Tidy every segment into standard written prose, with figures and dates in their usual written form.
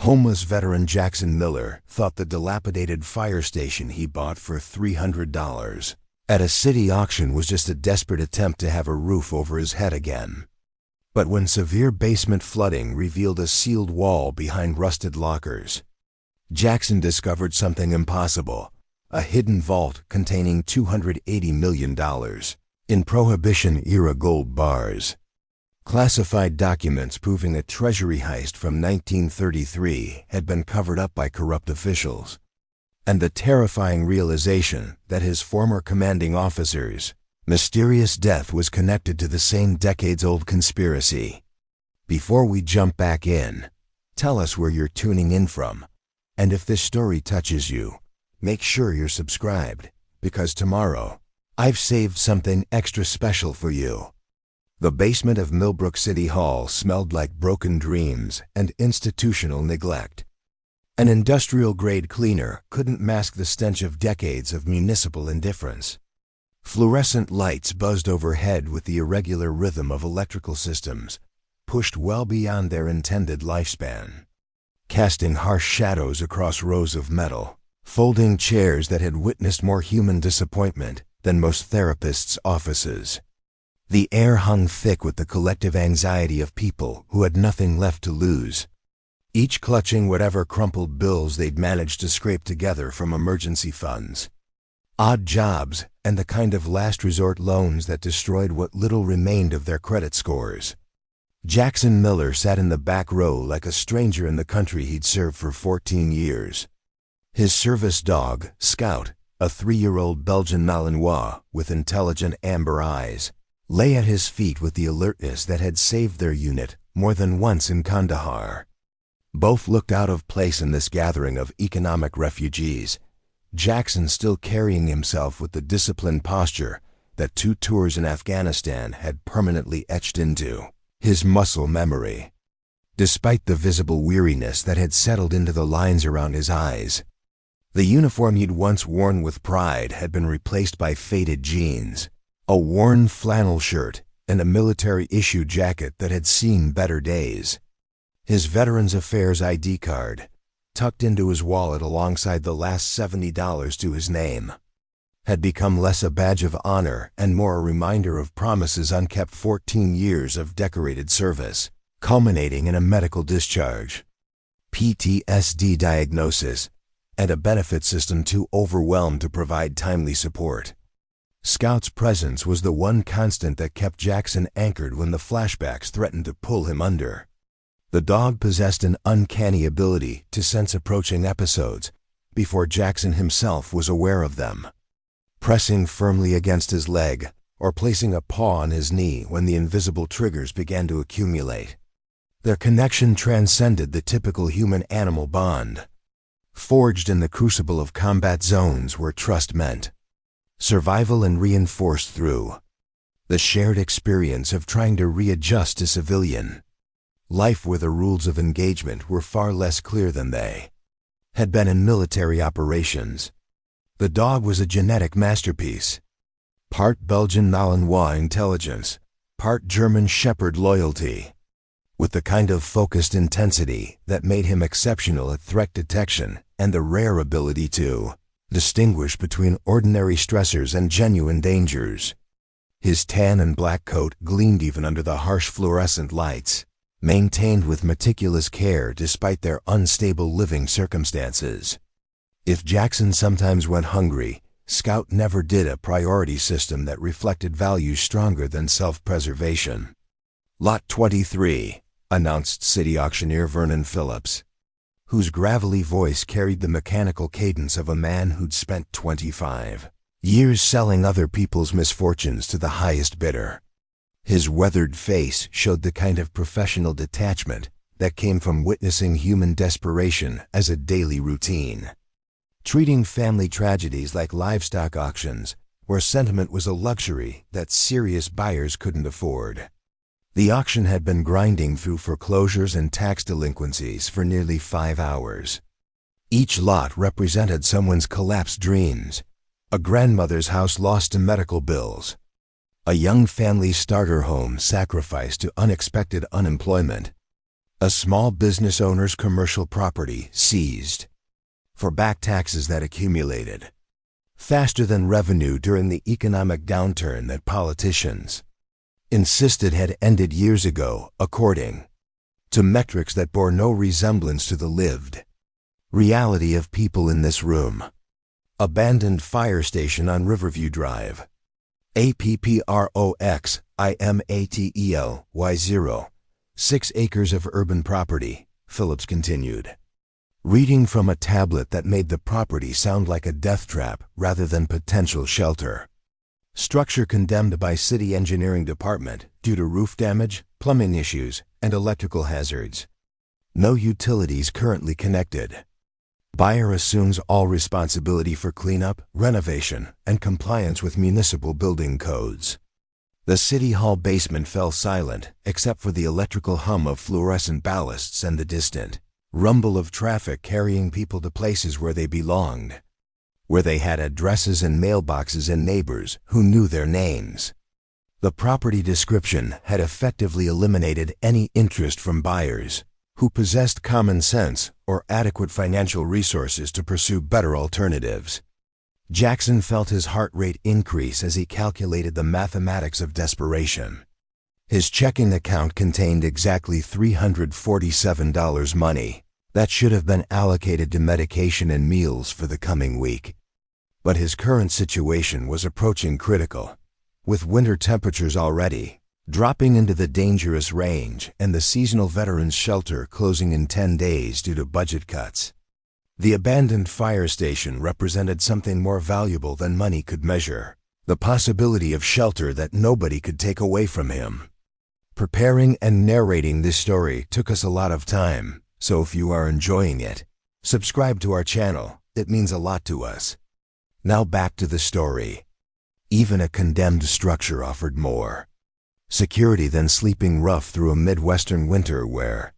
Homeless veteran Jackson Miller thought the dilapidated fire station he bought for $300 at a city auction was just a desperate attempt to have a roof over his head again. But when severe basement flooding revealed a sealed wall behind rusted lockers, Jackson discovered something impossible: a hidden vault containing $280 million in Prohibition-era gold bars. Classified documents proving a Treasury heist from 1933 had been covered up by corrupt officials, and the terrifying realization that his former commanding officer's mysterious death was connected to the same decades-old conspiracy. Before we jump back in, tell us where you're tuning in from, and if this story touches you, make sure you're subscribed, because tomorrow, I've saved something extra special for you. The basement of Millbrook City Hall smelled like broken dreams and institutional neglect. An industrial-grade cleaner couldn't mask the stench of decades of municipal indifference. Fluorescent lights buzzed overhead with the irregular rhythm of electrical systems, pushed well beyond their intended lifespan, casting harsh shadows across rows of metal, folding chairs that had witnessed more human disappointment than most therapists' offices. The air hung thick with the collective anxiety of people who had nothing left to lose, each clutching whatever crumpled bills they'd managed to scrape together from emergency funds, odd jobs, and the kind of last-resort loans that destroyed what little remained of their credit scores. Jackson Miller sat in the back row like a stranger in the country he'd served for 14 years. His service dog, Scout, a 3-year-old Belgian Malinois with intelligent amber eyes, lay at his feet with the alertness that had saved their unit more than once in Kandahar. Both looked out of place in this gathering of economic refugees, Jackson still carrying himself with the disciplined posture that 2 tours in Afghanistan had permanently etched into his muscle memory. Despite the visible weariness that had settled into the lines around his eyes, the uniform he'd once worn with pride had been replaced by faded jeans, a worn flannel shirt, and a military-issue jacket that had seen better days. His Veterans Affairs ID card, tucked into his wallet alongside the last $70 to his name, had become less a badge of honor and more a reminder of promises unkept. 14 years of decorated service, culminating in a medical discharge, PTSD diagnosis, and a benefit system too overwhelmed to provide timely support. Scout's presence was the one constant that kept Jackson anchored when the flashbacks threatened to pull him under. The dog possessed an uncanny ability to sense approaching episodes before Jackson himself was aware of them, pressing firmly against his leg or placing a paw on his knee when the invisible triggers began to accumulate. Their connection transcended the typical human-animal bond, forged in the crucible of combat zones where trust meant survival and reinforced through the shared experience of trying to readjust to civilian life where the rules of engagement were far less clear than they had been in military operations. The dog was a genetic masterpiece, part Belgian Malinois intelligence, part German Shepherd loyalty, with the kind of focused intensity that made him exceptional at threat detection and the rare ability to distinguish between ordinary stressors and genuine dangers. His tan and black coat gleamed even under the harsh fluorescent lights, maintained with meticulous care despite their unstable living circumstances. If Jackson sometimes went hungry, Scout never did a priority system that reflected values stronger than self-preservation. Lot 23, announced city auctioneer Vernon Phillips, whose gravelly voice carried the mechanical cadence of a man who'd spent 25 years selling other people's misfortunes to the highest bidder. His weathered face showed the kind of professional detachment that came from witnessing human desperation as a daily routine, treating family tragedies like livestock auctions, where sentiment was a luxury that serious buyers couldn't afford. The auction had been grinding through foreclosures and tax delinquencies for nearly 5 hours. Each lot represented someone's collapsed dreams, a grandmother's house lost to medical bills, a young family's starter home sacrificed to unexpected unemployment, A small business owner's commercial property seized for back taxes that accumulated faster than revenue during the economic downturn that politicians insisted had ended years ago, according to metrics that bore no resemblance to the lived reality of people in this room. Abandoned fire station on Riverview Drive. APPROXIMATELY 6 acres of urban property, Phillips continued, reading from a tablet that made the property sound like a death trap rather than potential shelter. Structure condemned by City Engineering Department due to roof damage, plumbing issues, and electrical hazards. No utilities currently connected. Buyer assumes all responsibility for cleanup, renovation, and compliance with municipal building codes. The City Hall basement fell silent except for the electrical hum of fluorescent ballasts and the distant rumble of traffic carrying people to places where they belonged, where they had addresses and mailboxes and neighbors who knew their names. The property description had effectively eliminated any interest from buyers who possessed common sense or adequate financial resources to pursue better alternatives. Jackson felt his heart rate increase as he calculated the mathematics of desperation. His checking account contained exactly $347 money that should have been allocated to medication and meals for the coming week. But his current situation was approaching critical, with winter temperatures already dropping into the dangerous range and the seasonal veterans shelter closing in 10 days due to budget cuts. The abandoned fire station represented something more valuable than money could measure, the possibility of shelter that nobody could take away from him. Preparing and narrating this story took us a lot of time, so if you are enjoying it, subscribe to our channel. It means a lot to us. Now back to the story. Even a condemned structure offered more security than sleeping rough through a Midwestern winter where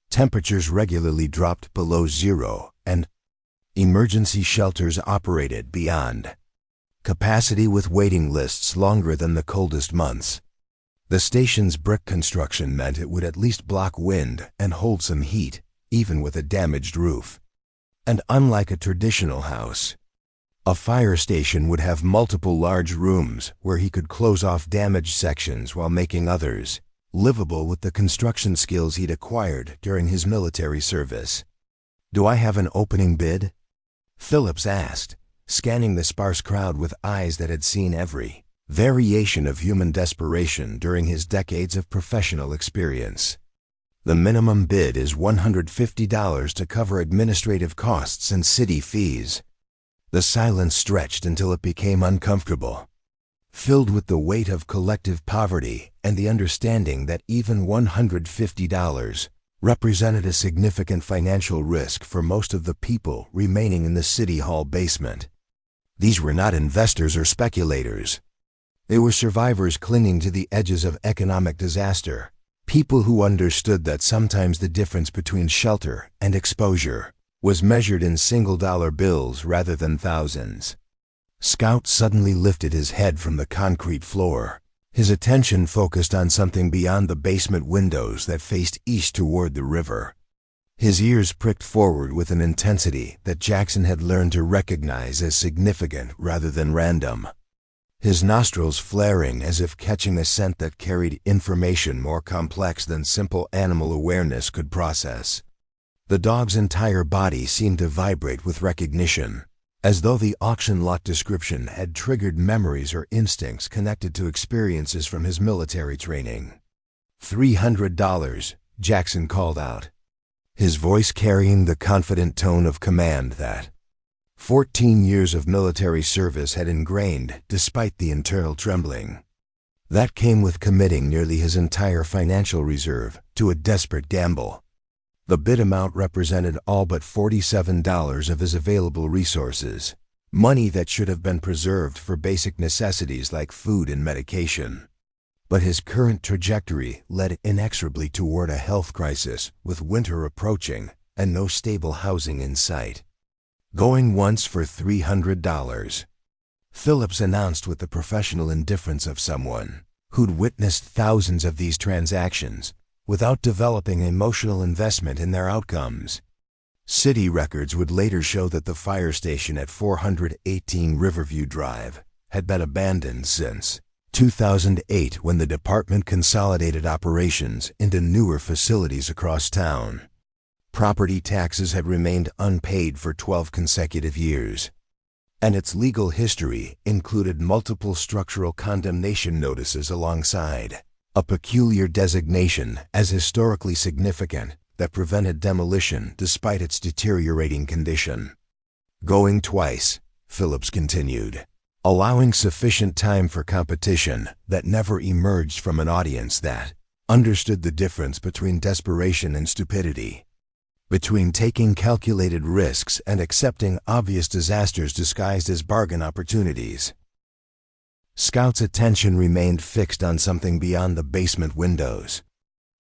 temperatures regularly dropped below zero and emergency shelters operated beyond capacity with waiting lists longer than the coldest months. The station's brick construction meant it would at least block wind and hold some heat, even with a damaged roof. And unlike a traditional house, a fire station would have multiple large rooms where he could close off damaged sections while making others livable with the construction skills he'd acquired during his military service. "Do I have an opening bid?" Phillips asked, scanning the sparse crowd with eyes that had seen every variation of human desperation during his decades of professional experience. "The minimum bid is $150 to cover administrative costs and city fees." The silence stretched until it became uncomfortable, filled with the weight of collective poverty and the understanding that even $150 represented a significant financial risk for most of the people remaining in the City Hall basement. These were not investors or speculators. They were survivors clinging to the edges of economic disaster, people who understood that sometimes the difference between shelter and exposure was measured in single-dollar bills rather than thousands. Scout suddenly lifted his head from the concrete floor, his attention focused on something beyond the basement windows that faced east toward the river. His ears pricked forward with an intensity that Jackson had learned to recognize as significant rather than random. His nostrils flaring as if catching a scent that carried information more complex than simple animal awareness could process. The dog's entire body seemed to vibrate with recognition, as though the auction lot description had triggered memories or instincts connected to experiences from his military training. $300, Jackson called out, his voice carrying the confident tone of command that 14 years of military service had ingrained despite the internal trembling. That came with committing nearly his entire financial reserve to a desperate gamble. The bid amount represented all but $47 of his available resources, money that should have been preserved for basic necessities like food and medication. But his current trajectory led inexorably toward a health crisis, with winter approaching and no stable housing in sight. "Going once for $300, Phillips announced with the professional indifference of someone who'd witnessed thousands of these transactions without developing emotional investment in their outcomes. City records would later show that the fire station at 418 Riverview Drive had been abandoned since 2008, when the department consolidated operations into newer facilities across town. Property taxes had remained unpaid for 12 consecutive years, and its legal history included multiple structural condemnation notices alongside a peculiar designation as historically significant that prevented demolition despite its deteriorating condition. Going twice, Phillips continued, allowing sufficient time for competition that never emerged from an audience that understood the difference between desperation and stupidity, between taking calculated risks and accepting obvious disasters disguised as bargain opportunities. Scout's attention remained fixed on something beyond the basement windows,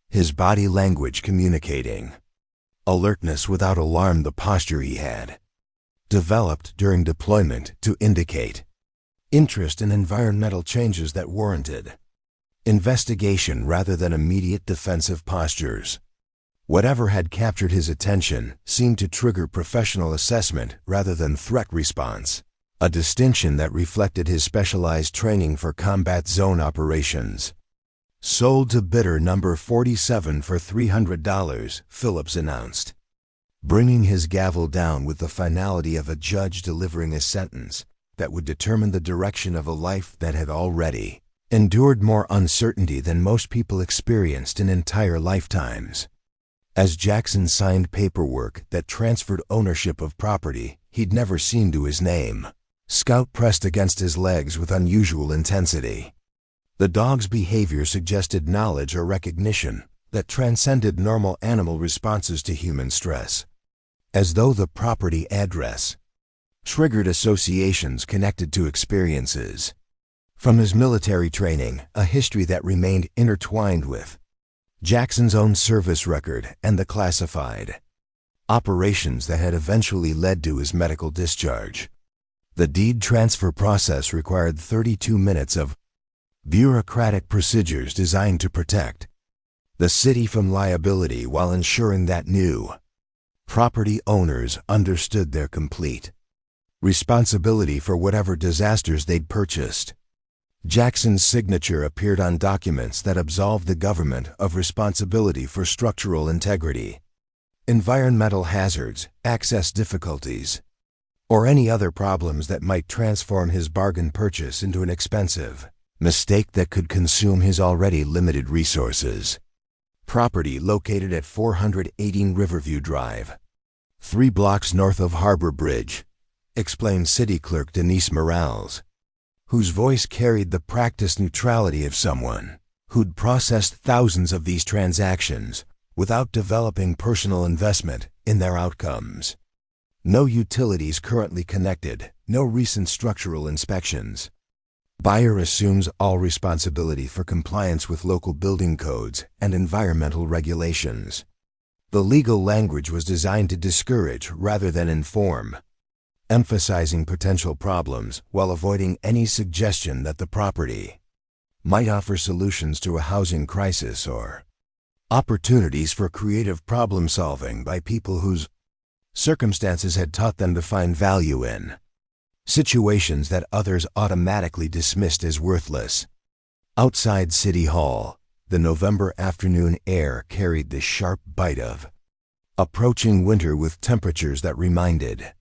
his body language communicating alertness without alarm. The posture he had developed during deployment to indicate interest in environmental changes that warranted investigation rather than immediate defensive postures. Whatever had captured his attention seemed to trigger professional assessment rather than threat response, a distinction that reflected his specialized training for combat zone operations. "Sold to bidder number 47 for $300, Phillips announced, bringing his gavel down with the finality of a judge delivering a sentence that would determine the direction of a life that had already endured more uncertainty than most people experienced in entire lifetimes. As Jackson signed paperwork that transferred ownership of property he'd never seen to his name, Scout pressed against his legs with unusual intensity. The dog's behavior suggested knowledge or recognition that transcended normal animal responses to human stress, as though the property address triggered associations connected to experiences from his military training, a history that remained intertwined with Jackson's own service record and the classified operations that had eventually led to his medical discharge. The deed transfer process required 32 minutes of bureaucratic procedures designed to protect the city from liability while ensuring that new property owners understood their complete responsibility for whatever disasters they'd purchased. Jackson's signature appeared on documents that absolved the government of responsibility for structural integrity, environmental hazards, access difficulties, or any other problems that might transform his bargain purchase into an expensive mistake that could consume his already limited resources. Property located at 418 Riverview Drive, 3 blocks north of Harbor Bridge, explained City Clerk Denise Morales, whose voice carried the practiced neutrality of someone who'd processed thousands of these transactions without developing personal investment in their outcomes. No utilities currently connected, no recent structural inspections. Buyer assumes all responsibility for compliance with local building codes and environmental regulations. The legal language was designed to discourage rather than inform, emphasizing potential problems while avoiding any suggestion that the property might offer solutions to a housing crisis or opportunities for creative problem-solving by people whose circumstances had taught them to find value in situations that others automatically dismissed as worthless. Outside City Hall, the November afternoon air carried the sharp bite of approaching winter, with temperatures that reminded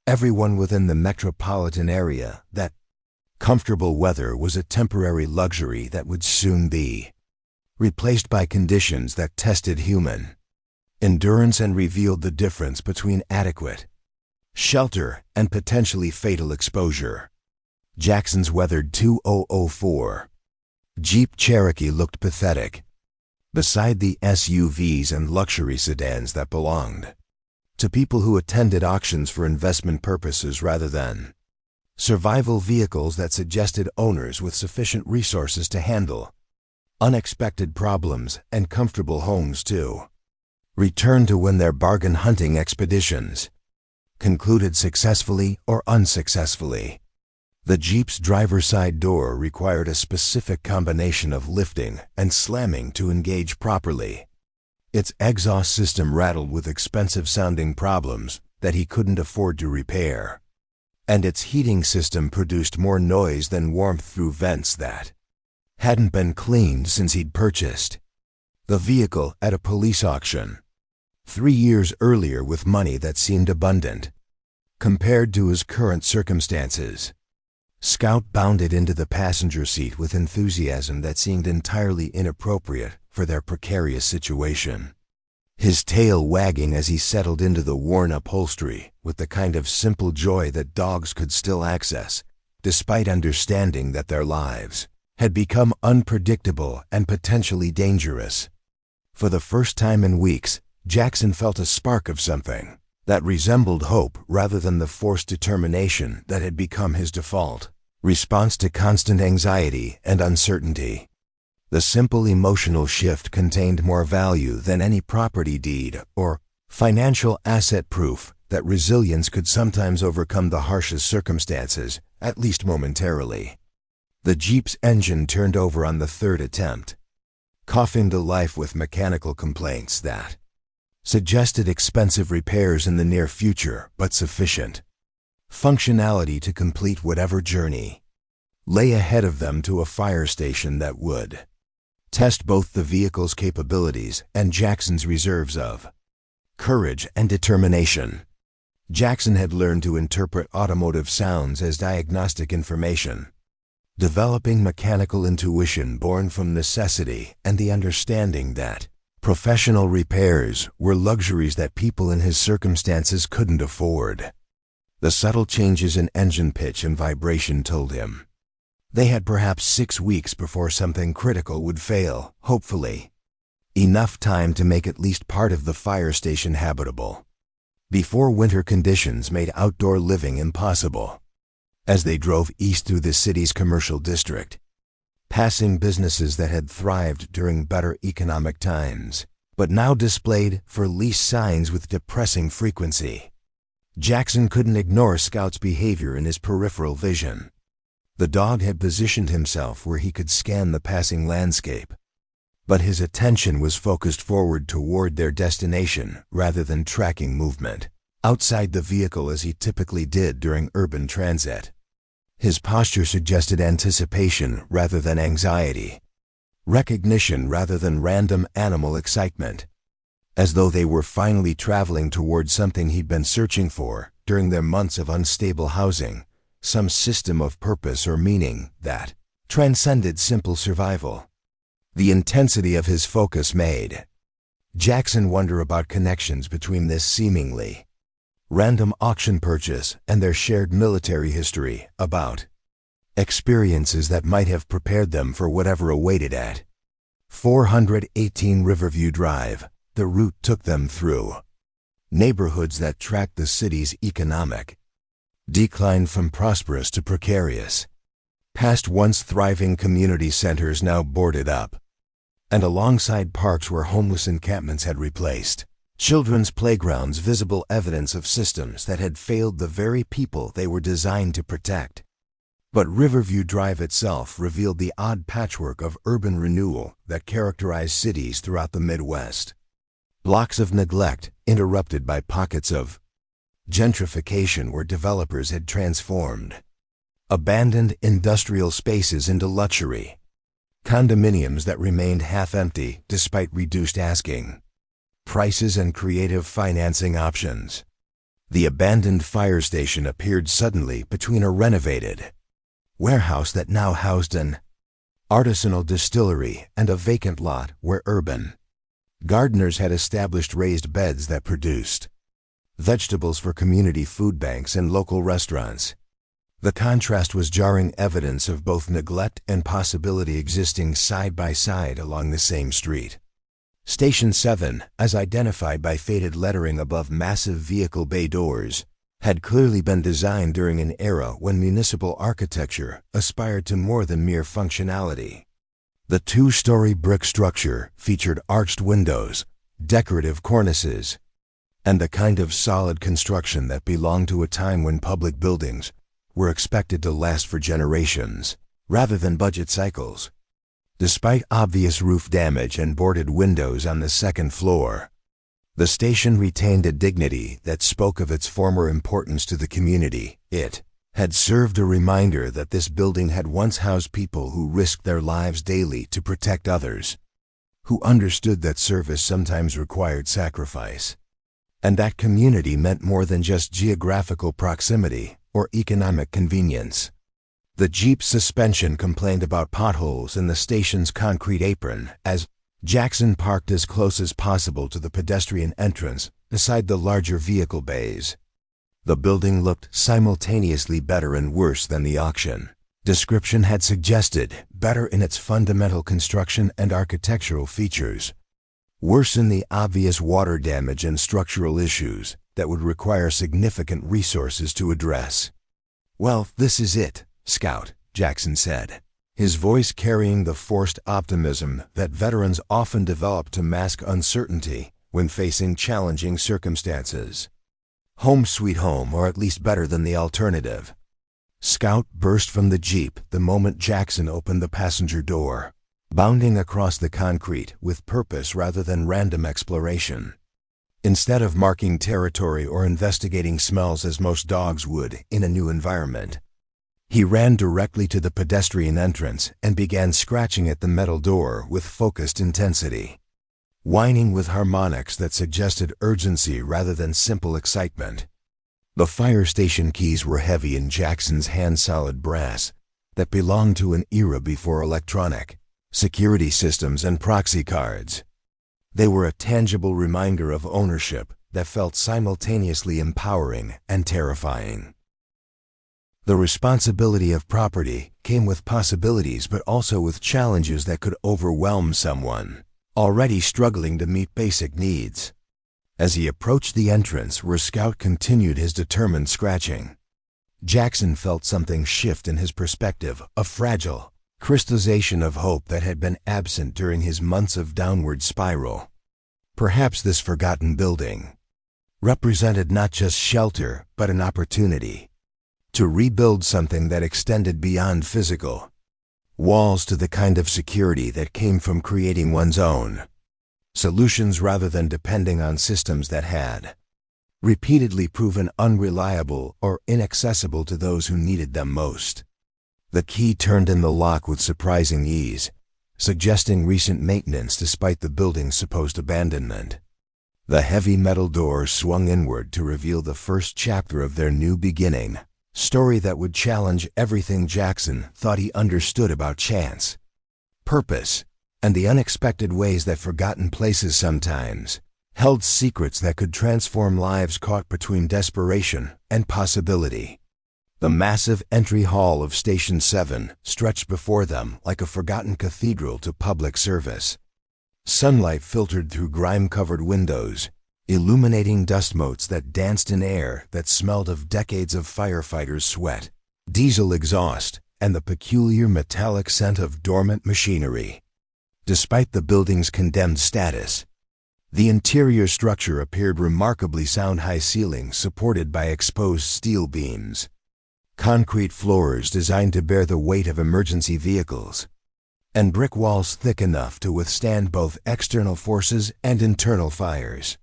everyone within the metropolitan area that comfortable weather was a temporary luxury that would soon be replaced by conditions that tested human endurance and revealed the difference between adequate shelter and potentially fatal exposure. Jackson's weathered 2004 Jeep Cherokee looked pathetic beside the SUVs and luxury sedans that belonged to people who attended auctions for investment purposes rather than survival vehicles that suggested owners with sufficient resources to handle unexpected problems and comfortable homes to return to when their bargain hunting expeditions concluded successfully or unsuccessfully. The Jeep's driver's side door required a specific combination of lifting and slamming to engage properly. Its exhaust system rattled with expensive-sounding problems that he couldn't afford to repair. And its heating system produced more noise than warmth through vents that hadn't been cleaned since he'd purchased the vehicle at a police auction 3 years earlier with money that seemed abundant compared to his current circumstances. Scout bounded into the passenger seat with enthusiasm that seemed entirely inappropriate for their precarious situation, his tail wagging as he settled into the worn upholstery with the kind of simple joy that dogs could still access, despite understanding that their lives had become unpredictable and potentially dangerous. For the first time in weeks, Jackson felt a spark of something that resembled hope rather than the forced determination that had become his default response to constant anxiety and uncertainty. The simple emotional shift contained more value than any property deed or financial asset proof that resilience could sometimes overcome the harshest circumstances, at least momentarily. The Jeep's engine turned over on the third attempt, coughing to life with mechanical complaints that suggested expensive repairs in the near future, but sufficient functionality to complete whatever journey lay ahead of them to a fire station that would test both the vehicle's capabilities and Jackson's reserves of courage and determination. Jackson had learned to interpret automotive sounds as diagnostic information, developing mechanical intuition born from necessity and the understanding that professional repairs were luxuries that people in his circumstances couldn't afford. The subtle changes in engine pitch and vibration told him they had perhaps 6 weeks before something critical would fail, hopefully enough time to make at least part of the fire station habitable before winter conditions made outdoor living impossible. As they drove east through the city's commercial district, passing businesses that had thrived during better economic times, but now displayed for lease signs with depressing frequency, Jackson couldn't ignore Scout's behavior in his peripheral vision. The dog had positioned himself where he could scan the passing landscape, but his attention was focused forward toward their destination rather than tracking movement outside the vehicle as he typically did during urban transit. His posture suggested anticipation rather than anxiety, recognition rather than random animal excitement, as though they were finally traveling toward something he'd been searching for during their months of unstable housing, some system of purpose or meaning that transcended simple survival. The intensity of his focus made Jackson wonder about connections between this seemingly random auction purchase and their shared military history, about experiences that might have prepared them for whatever awaited at 418 Riverview Drive. The route took them through neighborhoods that tracked the city's economic decline from prosperous to precarious, past once thriving community centers now boarded up, and alongside parks where homeless encampments had replaced children's playgrounds, visible evidence of systems that had failed the very people they were designed to protect. But Riverview Drive itself revealed the odd patchwork of urban renewal that characterized cities throughout the Midwest. Blocks of neglect interrupted by pockets of gentrification where developers had transformed abandoned industrial spaces into luxury condominiums that remained half-empty despite reduced asking prices and creative financing options. The abandoned fire station appeared suddenly between a renovated warehouse that now housed an artisanal distillery and a vacant lot where urban gardeners had established raised beds that produced vegetables for community food banks and local restaurants. The contrast was jarring evidence of both neglect and possibility existing side by side along the same street. Station 7, as identified by faded lettering above massive vehicle bay doors, had clearly been designed during an era when municipal architecture aspired to more than mere functionality. The 2-story brick structure featured arched windows, decorative cornices, and the kind of solid construction that belonged to a time when public buildings were expected to last for generations, rather than budget cycles. Despite obvious roof damage and boarded windows on the second floor, the station retained a dignity that spoke of its former importance to the community. It had served a reminder that this building had once housed people who risked their lives daily to protect others, who understood that service sometimes required sacrifice, and that community meant more than just geographical proximity or economic convenience. The Jeep's suspension complained about potholes in the station's concrete apron as Jackson parked as close as possible to the pedestrian entrance beside the larger vehicle bays. The building looked simultaneously better and worse than the auction description had suggested, better in its fundamental construction and architectural features, worse in the obvious water damage and structural issues that would require significant resources to address. "Well, this is it, Scout," Jackson said, his voice carrying the forced optimism that veterans often develop to mask uncertainty when facing challenging circumstances. "Home sweet home, or at least better than the alternative." Scout burst from the Jeep the moment Jackson opened the passenger door, bounding across the concrete with purpose rather than random exploration. Instead of marking territory or investigating smells as most dogs would in a new environment, he ran directly to the pedestrian entrance and began scratching at the metal door with focused intensity, whining with harmonics that suggested urgency rather than simple excitement. The fire station keys were heavy in Jackson's hand-solid brass that belonged to an era before electronic security systems and proxy cards. They were a tangible reminder of ownership that felt simultaneously empowering and terrifying. The responsibility of property came with possibilities but also with challenges that could overwhelm someone already struggling to meet basic needs. As he approached the entrance where Scout continued his determined scratching, Jackson felt something shift in his perspective, a fragile crystallization of hope that had been absent during his months of downward spiral. Perhaps this forgotten building represented not just shelter but an opportunity to rebuild something that extended beyond physical walls to the kind of security that came from creating one's own solutions rather than depending on systems that had repeatedly proven unreliable or inaccessible to those who needed them most. The key turned in the lock with surprising ease, suggesting recent maintenance despite the building's supposed abandonment. The heavy metal door swung inward to reveal the first chapter of their new beginning, story that would challenge everything Jackson thought he understood about chance, purpose, and the unexpected ways that forgotten places sometimes held secrets that could transform lives caught between desperation and possibility. The massive entry hall of Station 7 stretched before them like a forgotten cathedral to public service. Sunlight filtered through grime-covered windows, illuminating dust motes that danced in air that smelled of decades of firefighters' sweat, diesel exhaust, and the peculiar metallic scent of dormant machinery. Despite the building's condemned status, the interior structure appeared remarkably sound. High ceilings supported by exposed steel beams, concrete floors designed to bear the weight of emergency vehicles, and brick walls thick enough to withstand both external forces and internal fires.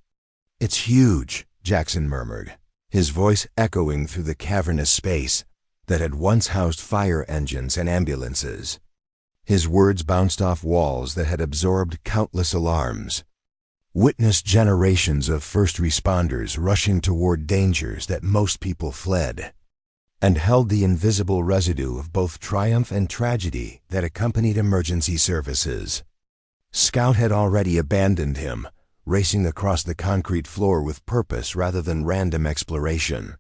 "It's huge," Jackson murmured, his voice echoing through the cavernous space that had once housed fire engines and ambulances. His words bounced off walls that had absorbed countless alarms, witnessed generations of first responders rushing toward dangers that most people fled, and held the invisible residue of both triumph and tragedy that accompanied emergency services. Scout had already abandoned him, racing across the concrete floor with purpose rather than random exploration.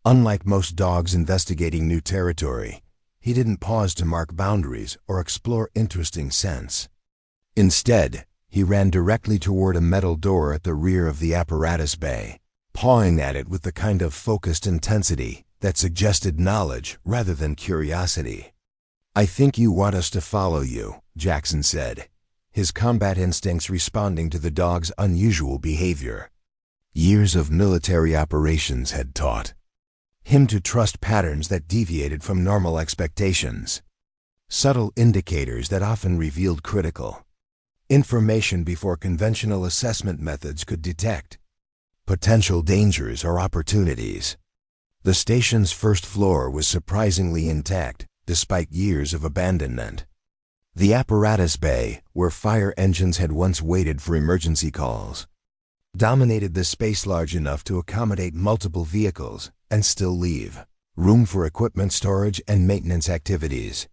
Unlike most dogs investigating new territory, he didn't pause to mark boundaries or explore interesting scents. Instead, he ran directly toward a metal door at the rear of the apparatus bay, pawing at it with the kind of focused intensity that suggested knowledge rather than curiosity. "I think you want us to follow you," Jackson said, his combat instincts responding to the dog's unusual behavior. Years of military operations had taught him to trust patterns that deviated from normal expectations. Subtle indicators that often revealed critical information before conventional assessment methods could detect potential dangers or opportunities. The station's first floor was surprisingly intact, despite years of abandonment. The apparatus bay, where fire engines had once waited for emergency calls, dominated the space large enough to accommodate multiple vehicles and still leave room for equipment storage and maintenance activities.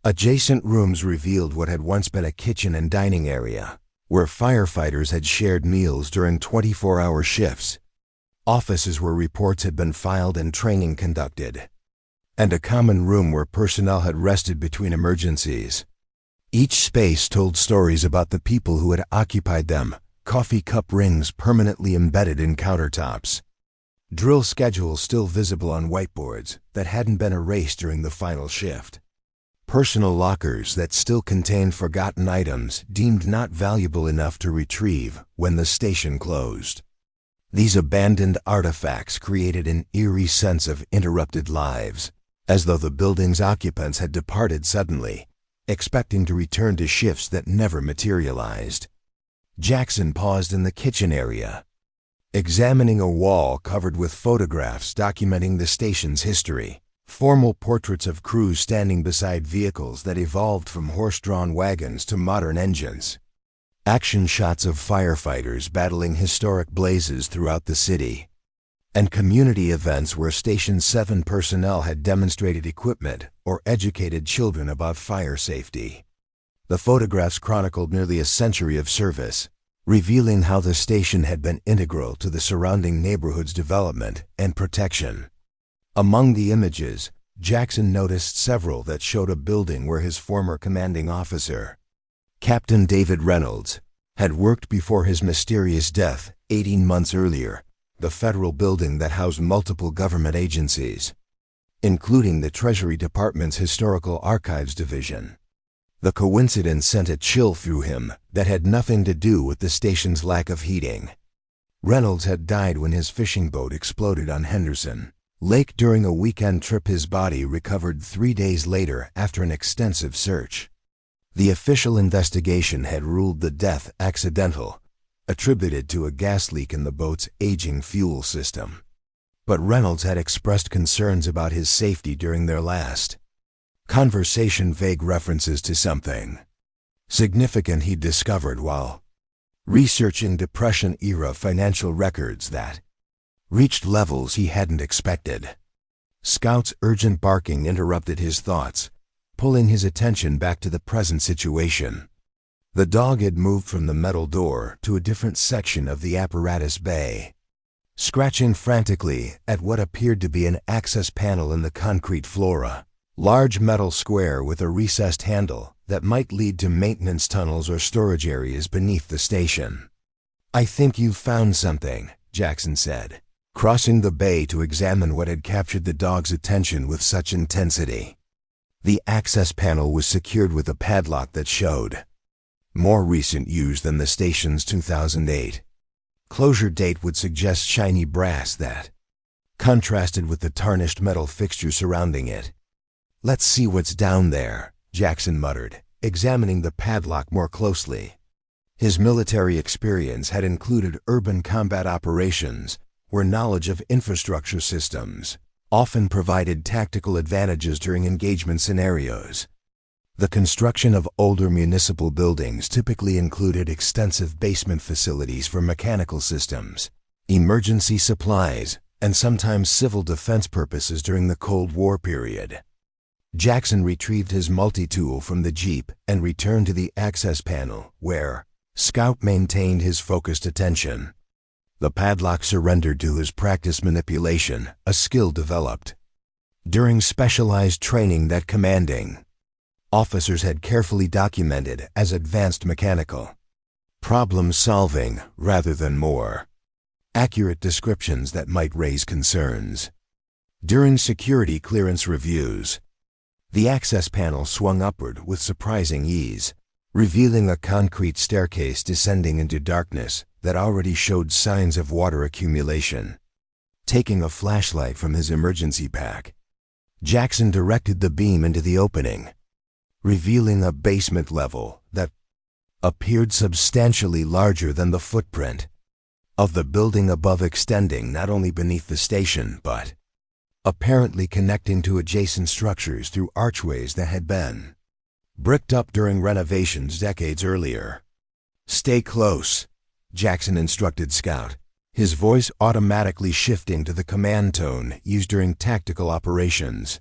Adjacent rooms revealed what had once been a kitchen and dining area, where firefighters had shared meals during 24-hour shifts. Offices where reports had been filed and training conducted, and a common room where personnel had rested between emergencies. Each space told stories about the people who had occupied them, coffee cup rings permanently embedded in countertops, drill schedules still visible on whiteboards that hadn't been erased during the final shift, personal lockers that still contained forgotten items deemed not valuable enough to retrieve when the station closed. These abandoned artifacts created an eerie sense of interrupted lives, as though the building's occupants had departed suddenly, expecting to return to shifts that never materialized. Jackson paused in the kitchen area, examining a wall covered with photographs documenting the station's history. Formal portraits of crews standing beside vehicles that evolved from horse-drawn wagons to modern engines. Action shots of firefighters battling historic blazes throughout the city, and community events where Station 7 personnel had demonstrated equipment or educated children about fire safety. The photographs chronicled nearly a century of service, revealing how the station had been integral to the surrounding neighborhood's development and protection. Among the images, Jackson noticed several that showed a building where his former commanding officer, Captain David Reynolds, had worked before his mysterious death 18 months earlier, the federal building that housed multiple government agencies, including the Treasury Department's Historical Archives Division. The coincidence sent a chill through him that had nothing to do with the station's lack of heating. Reynolds had died when his fishing boat exploded on Henderson Lake during a weekend trip. His body recovered 3 days later after an extensive search. The official investigation had ruled the death accidental, attributed to a gas leak in the boat's aging fuel system. But Reynolds had expressed concerns about his safety during their last conversation, vague references to something significant he'd discovered while researching Depression-era financial records that reached levels he hadn't expected. Scout's urgent barking interrupted his thoughts, pulling his attention back to the present situation. The dog had moved from the metal door to a different section of the apparatus bay, scratching frantically at what appeared to be an access panel in the concrete floor, a large metal square with a recessed handle that might lead to maintenance tunnels or storage areas beneath the station. "I think you've found something," Jackson said, crossing the bay to examine what had captured the dog's attention with such intensity. The access panel was secured with a padlock that showed more recent use than the station's 2008 closure date would suggest. Shiny brass that contrasted with the tarnished metal fixture surrounding it. "Let's see what's down there," Jackson muttered, examining the padlock more closely. His military experience had included urban combat operations, where knowledge of infrastructure systems often provided tactical advantages during engagement scenarios. The construction of older municipal buildings typically included extensive basement facilities for mechanical systems, emergency supplies, and sometimes civil defense purposes during the Cold War period. Jackson retrieved his multi-tool from the Jeep and returned to the access panel, where Scout maintained his focused attention. The padlock surrendered to his practiced manipulation, a skill developed during specialized training that commanding officers had carefully documented as advanced mechanical problem-solving rather than more accurate descriptions that might raise concerns. During security clearance reviews, the access panel swung upward with surprising ease, revealing a concrete staircase descending into darkness that already showed signs of water accumulation. Taking a flashlight from his emergency pack, Jackson directed the beam into the opening, revealing a basement level that appeared substantially larger than the footprint of the building above, extending not only beneath the station but apparently connecting to adjacent structures through archways that had been bricked up during renovations decades earlier. "Stay close," Jackson instructed Scout, his voice automatically shifting to the command tone used during tactical operations.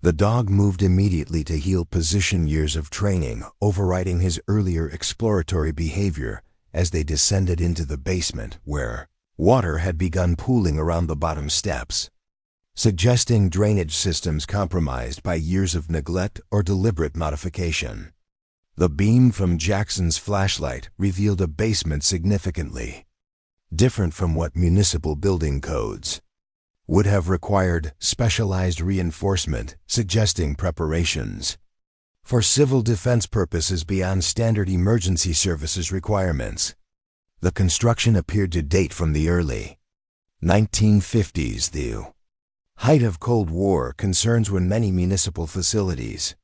The dog moved immediately to heel position, years of training overriding his earlier exploratory behavior as they descended into the basement, where water had begun pooling around the bottom steps, suggesting drainage systems compromised by years of neglect or deliberate modification. The beam from Jackson's flashlight revealed a basement significantly different from what municipal building codes would have required: specialized reinforcement, suggesting preparations for civil defense purposes beyond standard emergency services requirements. The construction appeared to date from the early 1950s, the height of Cold War concerns, when many municipal facilities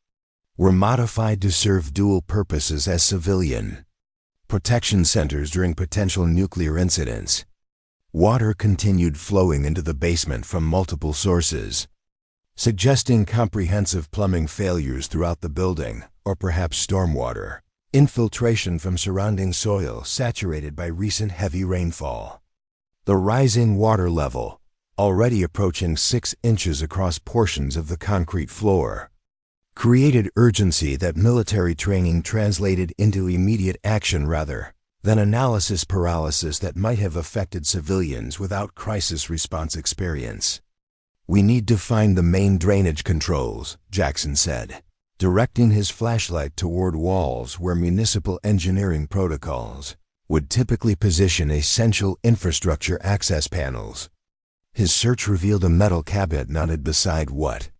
were modified to serve dual purposes as civilian protection centers during potential nuclear incidents. Water continued flowing into the basement from multiple sources, suggesting comprehensive plumbing failures throughout the building, or perhaps stormwater infiltration from surrounding soil saturated by recent heavy rainfall. The rising water level, already approaching 6 inches across portions of the concrete floor, created urgency that military training translated into immediate action rather than analysis paralysis that might have affected civilians without crisis response experience. "We need to find the main drainage controls," Jackson said, directing his flashlight toward walls where municipal engineering protocols would typically position essential infrastructure access panels. His search revealed a metal cabinet mounted beside what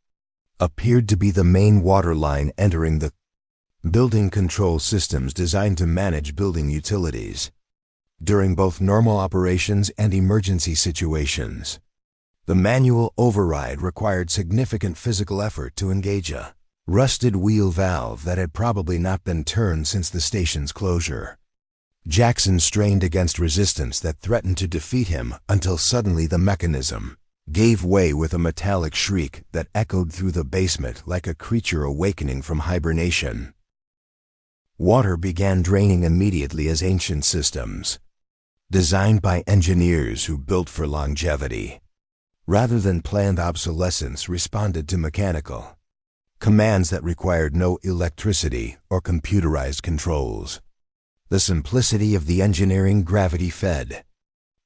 appeared to be the main water line entering the building. Control systems designed to manage building utilities during both normal operations and emergency situations. The manual override required significant physical effort to engage a rusted wheel valve that had probably not been turned since the station's closure. Jackson strained against resistance that threatened to defeat him until suddenly the mechanism gave way with a metallic shriek that echoed through the basement like a creature awakening from hibernation. Water began draining immediately as ancient systems, designed by engineers who built for longevity rather than planned obsolescence, responded to mechanical commands that required no electricity or computerized controls. The simplicity of the engineering gravity-fed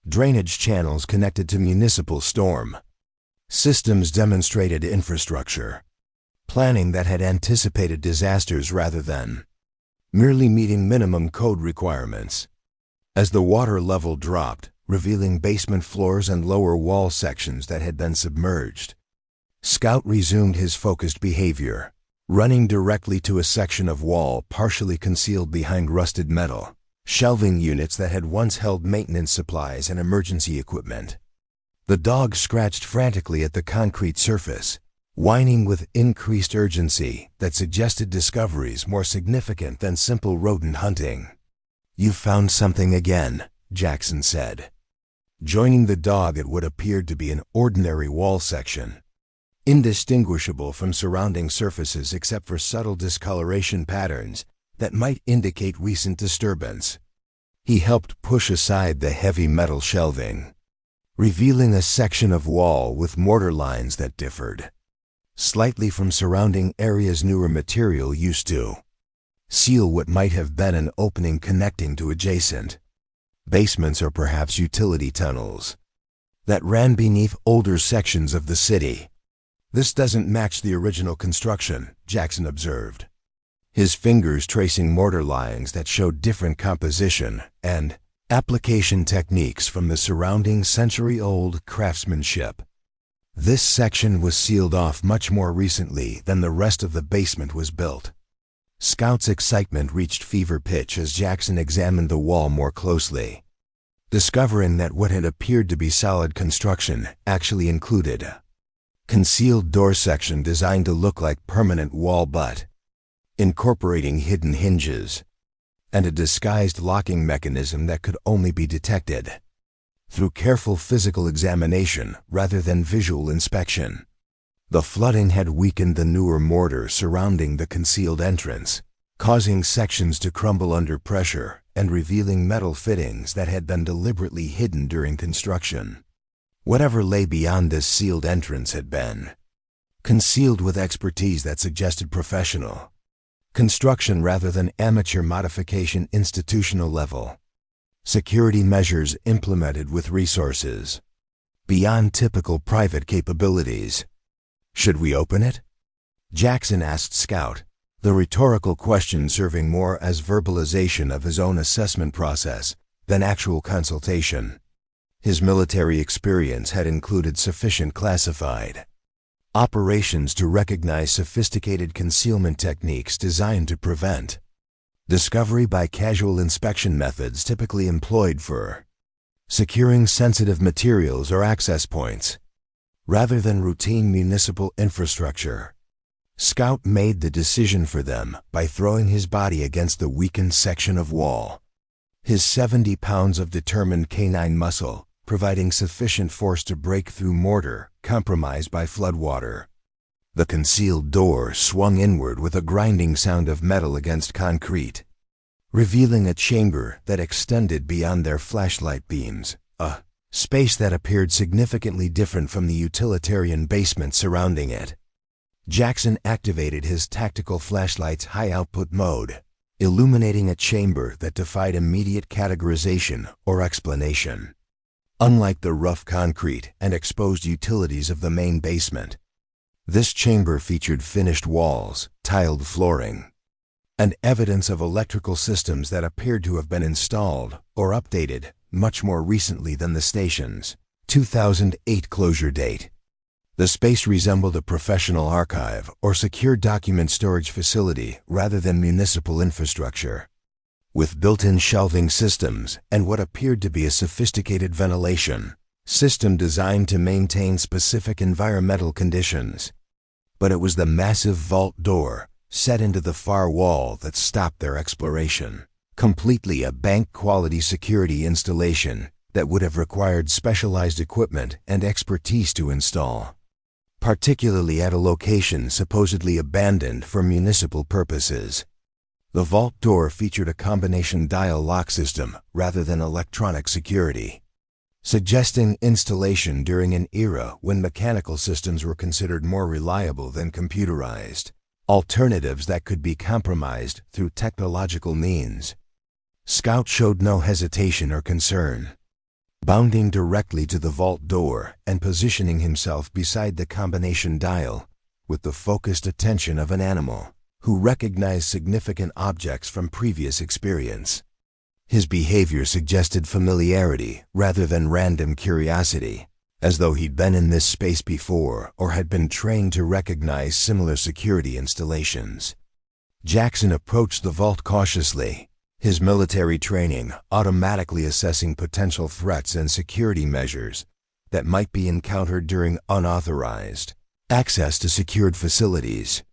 drainage channels connected to municipal storm systems demonstrated infrastructure planning that had anticipated disasters rather than merely meeting minimum code requirements. As the water level dropped, revealing basement floors and lower wall sections that had been submerged, Scout resumed his focused behavior, running directly to a section of wall partially concealed behind rusted metal shelving units that had once held maintenance supplies and emergency equipment. The dog scratched frantically at the concrete surface, whining with increased urgency that suggested discoveries more significant than simple rodent hunting. "You found something again," Jackson said, joining the dog at what appeared to be an ordinary wall section, indistinguishable from surrounding surfaces except for subtle discoloration patterns that might indicate recent disturbance. He helped push aside the heavy metal shelving, revealing a section of wall with mortar lines that differed slightly from surrounding areas. Newer material used to seal what might have been an opening connecting to adjacent basements or perhaps utility tunnels that ran beneath older sections of the city. "This doesn't match the original construction," Jackson observed, his fingers tracing mortar lines that showed different composition and application techniques from the surrounding century-old craftsmanship. "This section was sealed off much more recently than the rest of the basement was built." Scout's excitement reached fever pitch as Jackson examined the wall more closely. discovering that what had appeared to be solid construction actually included a concealed door section designed to look like permanent wall butt, incorporating hidden hinges, and a disguised locking mechanism that could only be detected through careful physical examination rather than visual inspection. The flooding had weakened the newer mortar surrounding the concealed entrance, causing sections to crumble under pressure and revealing metal fittings that had been deliberately hidden during construction. Whatever lay beyond this sealed entrance had been concealed with expertise that suggested professional construction rather than amateur modification. Institutional level security measures implemented with resources beyond typical private capabilities. "Should we open it?" Jackson asked Scout, the rhetorical question serving more as verbalization of his own assessment process than actual consultation. His military experience had included sufficient classified operations to recognize sophisticated concealment techniques designed to prevent discovery by casual inspection methods typically employed for securing sensitive materials or access points, rather than routine municipal infrastructure. Scout made the decision for them by throwing his body against the weakened section of wall, his 70 pounds of determined canine muscle providing sufficient force to break through mortar compromised by floodwater. The concealed door swung inward with a grinding sound of metal against concrete, revealing a chamber that extended beyond their flashlight beams, a space that appeared significantly different from the utilitarian basement surrounding it. Jackson activated his tactical flashlight's high-output mode, illuminating a chamber that defied immediate categorization or explanation. Unlike the rough concrete and exposed utilities of the main basement, this chamber featured finished walls, tiled flooring, and evidence of electrical systems that appeared to have been installed or updated much more recently than the station's 2008 closure date. The space resembled a professional archive or secure document storage facility rather than municipal infrastructure, with built-in shelving systems and what appeared to be a sophisticated ventilation system designed to maintain specific environmental conditions. But it was the massive vault door set into the far wall that stopped their exploration, completely a bank-quality security installation that would have required specialized equipment and expertise to install, particularly at a location supposedly abandoned for municipal purposes. The vault door featured a combination dial lock system rather than electronic security, suggesting installation during an era when mechanical systems were considered more reliable than computerized alternatives that could be compromised through technological means. Scout showed no hesitation or concern, bounding directly to the vault door and positioning himself beside the combination dial with the focused attention of an animal who recognized significant objects from previous experience. His behavior suggested familiarity rather than random curiosity, as though he'd been in this space before or had been trained to recognize similar security installations. Jackson approached the vault cautiously, his military training automatically assessing potential threats and security measures that might be encountered during unauthorized access to secured facilities.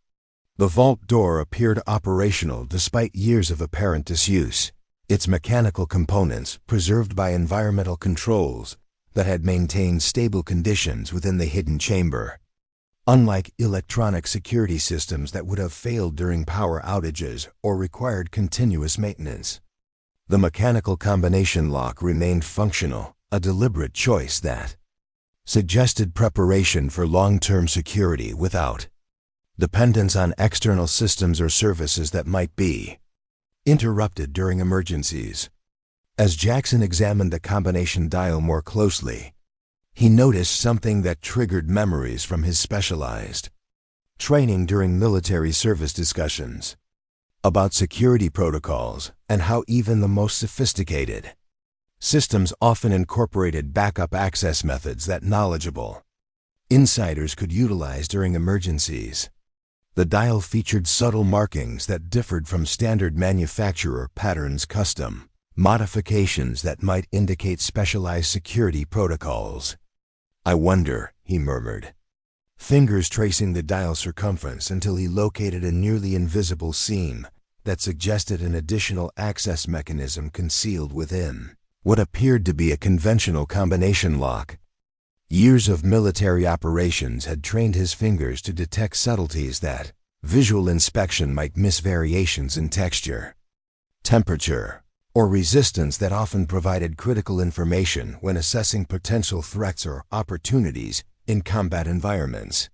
The vault door appeared operational despite years of apparent disuse, its mechanical components preserved by environmental controls that had maintained stable conditions within the hidden chamber. Unlike electronic security systems that would have failed during power outages or required continuous maintenance, the mechanical combination lock remained functional, a deliberate choice that suggested preparation for long-term security without dependence on external systems or services that might be interrupted during emergencies. As Jackson examined the combination dial more closely, he noticed something that triggered memories from his specialized training during military service discussions about security protocols and how even the most sophisticated systems often incorporated backup access methods that knowledgeable insiders could utilize during emergencies. The dial featured subtle markings that differed from standard manufacturer patterns custom modifications that might indicate specialized security protocols. "I wonder," he murmured, fingers tracing the dial circumference until he located a nearly invisible seam that suggested an additional access mechanism concealed within what appeared to be a conventional combination lock. Years of military operations had trained his fingers to detect subtleties that visual inspection might miss, variations in texture, temperature, or resistance that often provided critical information when assessing potential threats or opportunities in combat environments.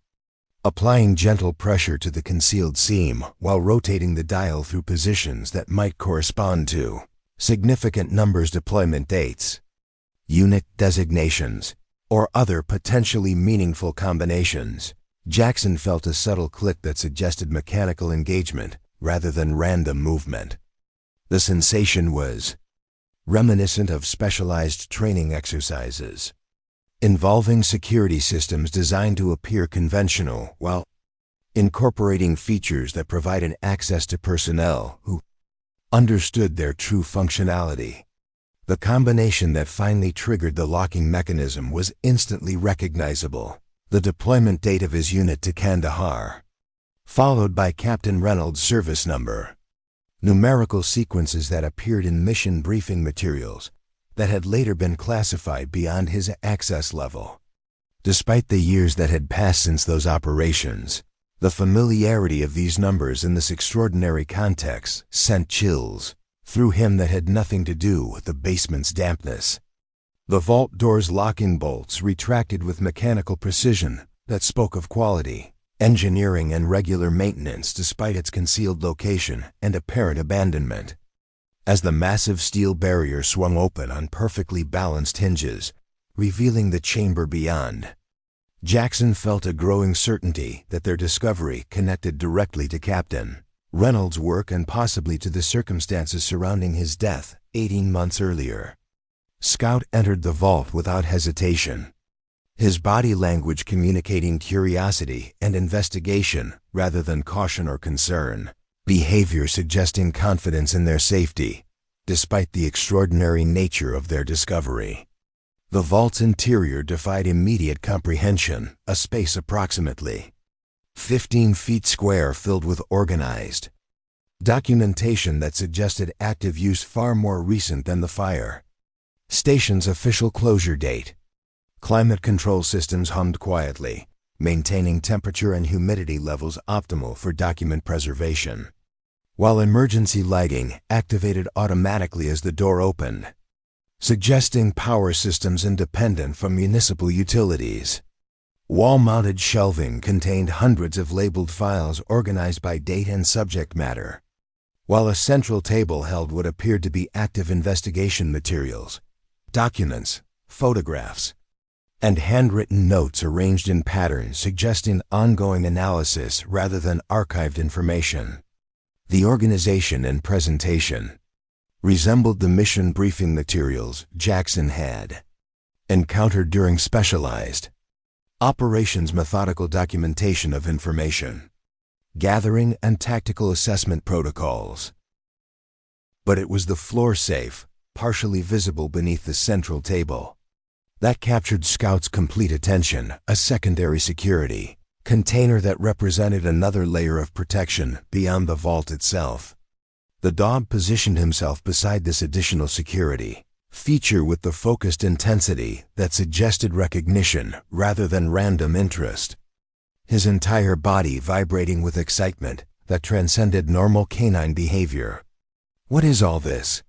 Applying gentle pressure to the concealed seam while rotating the dial through positions that might correspond to significant numbers, deployment dates, unit designations, or other potentially meaningful combinations, Jackson felt a subtle click that suggested mechanical engagement rather than random movement. The sensation was reminiscent of specialized training exercises involving security systems designed to appear conventional while incorporating features that provided access to personnel who understood their true functionality. The combination that finally triggered the locking mechanism was instantly recognizable: the deployment date of his unit to Kandahar, followed by Captain Reynolds' service number. Numerical sequences that appeared in mission briefing materials that had later been classified beyond his access level. Despite the years that had passed since those operations, the familiarity of these numbers in this extraordinary context sent chills through him that had nothing to do with the basement's dampness. The vault door's locking bolts retracted with mechanical precision that spoke of quality, engineering, and regular maintenance despite its concealed location and apparent abandonment. As the massive steel barrier swung open on perfectly balanced hinges, revealing the chamber beyond, Jackson felt a growing certainty that their discovery connected directly to Captain Reynolds' work and possibly to the circumstances surrounding his death 18 months earlier. Scout entered the vault without hesitation, his body language communicating curiosity and investigation rather than caution or concern, behavior suggesting confidence in their safety, despite the extraordinary nature of their discovery. The vault's interior defied immediate comprehension, a space approximately 15 feet square filled with organized documentation that suggested active use far more recent than the fire station's official closure date. Climate control systems hummed quietly, maintaining temperature and humidity levels optimal for document preservation, while emergency lighting activated automatically as the door opened, suggesting power systems independent from municipal utilities. Wall-mounted shelving contained hundreds of labeled files organized by date and subject matter, while a central table held what appeared to be active investigation materials, documents, photographs, and handwritten notes arranged in patterns suggesting ongoing analysis rather than archived information. The organization and presentation resembled the mission briefing materials Jackson had encountered during specialized operations, methodical documentation of information gathering, and tactical assessment protocols. But it was the floor safe, partially visible beneath the central table, that captured Scout's complete attention, a secondary security container that represented another layer of protection beyond the vault itself. The dog positioned himself beside this additional security feature with the focused intensity that suggested recognition rather than random interest, his entire body vibrating with excitement that transcended normal canine behavior. "What is all this?"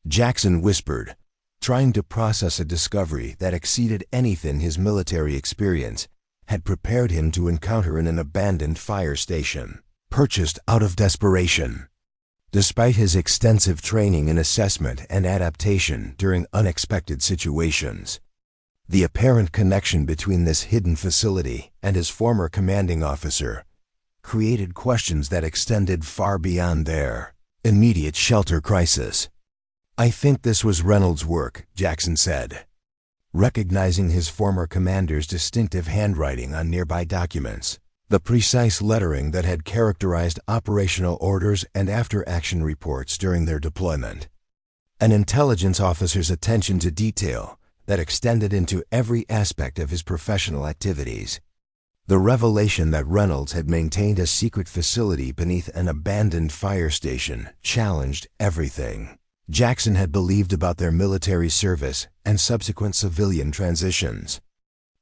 Jackson whispered, trying to process a discovery that exceeded anything his military experience had prepared him to encounter in an abandoned fire station, purchased out of desperation. Despite his extensive training in assessment and adaptation during unexpected situations, the apparent connection between this hidden facility and his former commanding officer created questions that extended far beyond their immediate shelter crisis. "I think this was Reynolds' work," Jackson said, recognizing his former commander's distinctive handwriting on nearby documents, the precise lettering that had characterized operational orders and after-action reports during their deployment. An intelligence officer's attention to detail that extended into every aspect of his professional activities. The revelation that Reynolds had maintained a secret facility beneath an abandoned fire station challenged everything Jackson had believed about their military service and subsequent civilian transitions.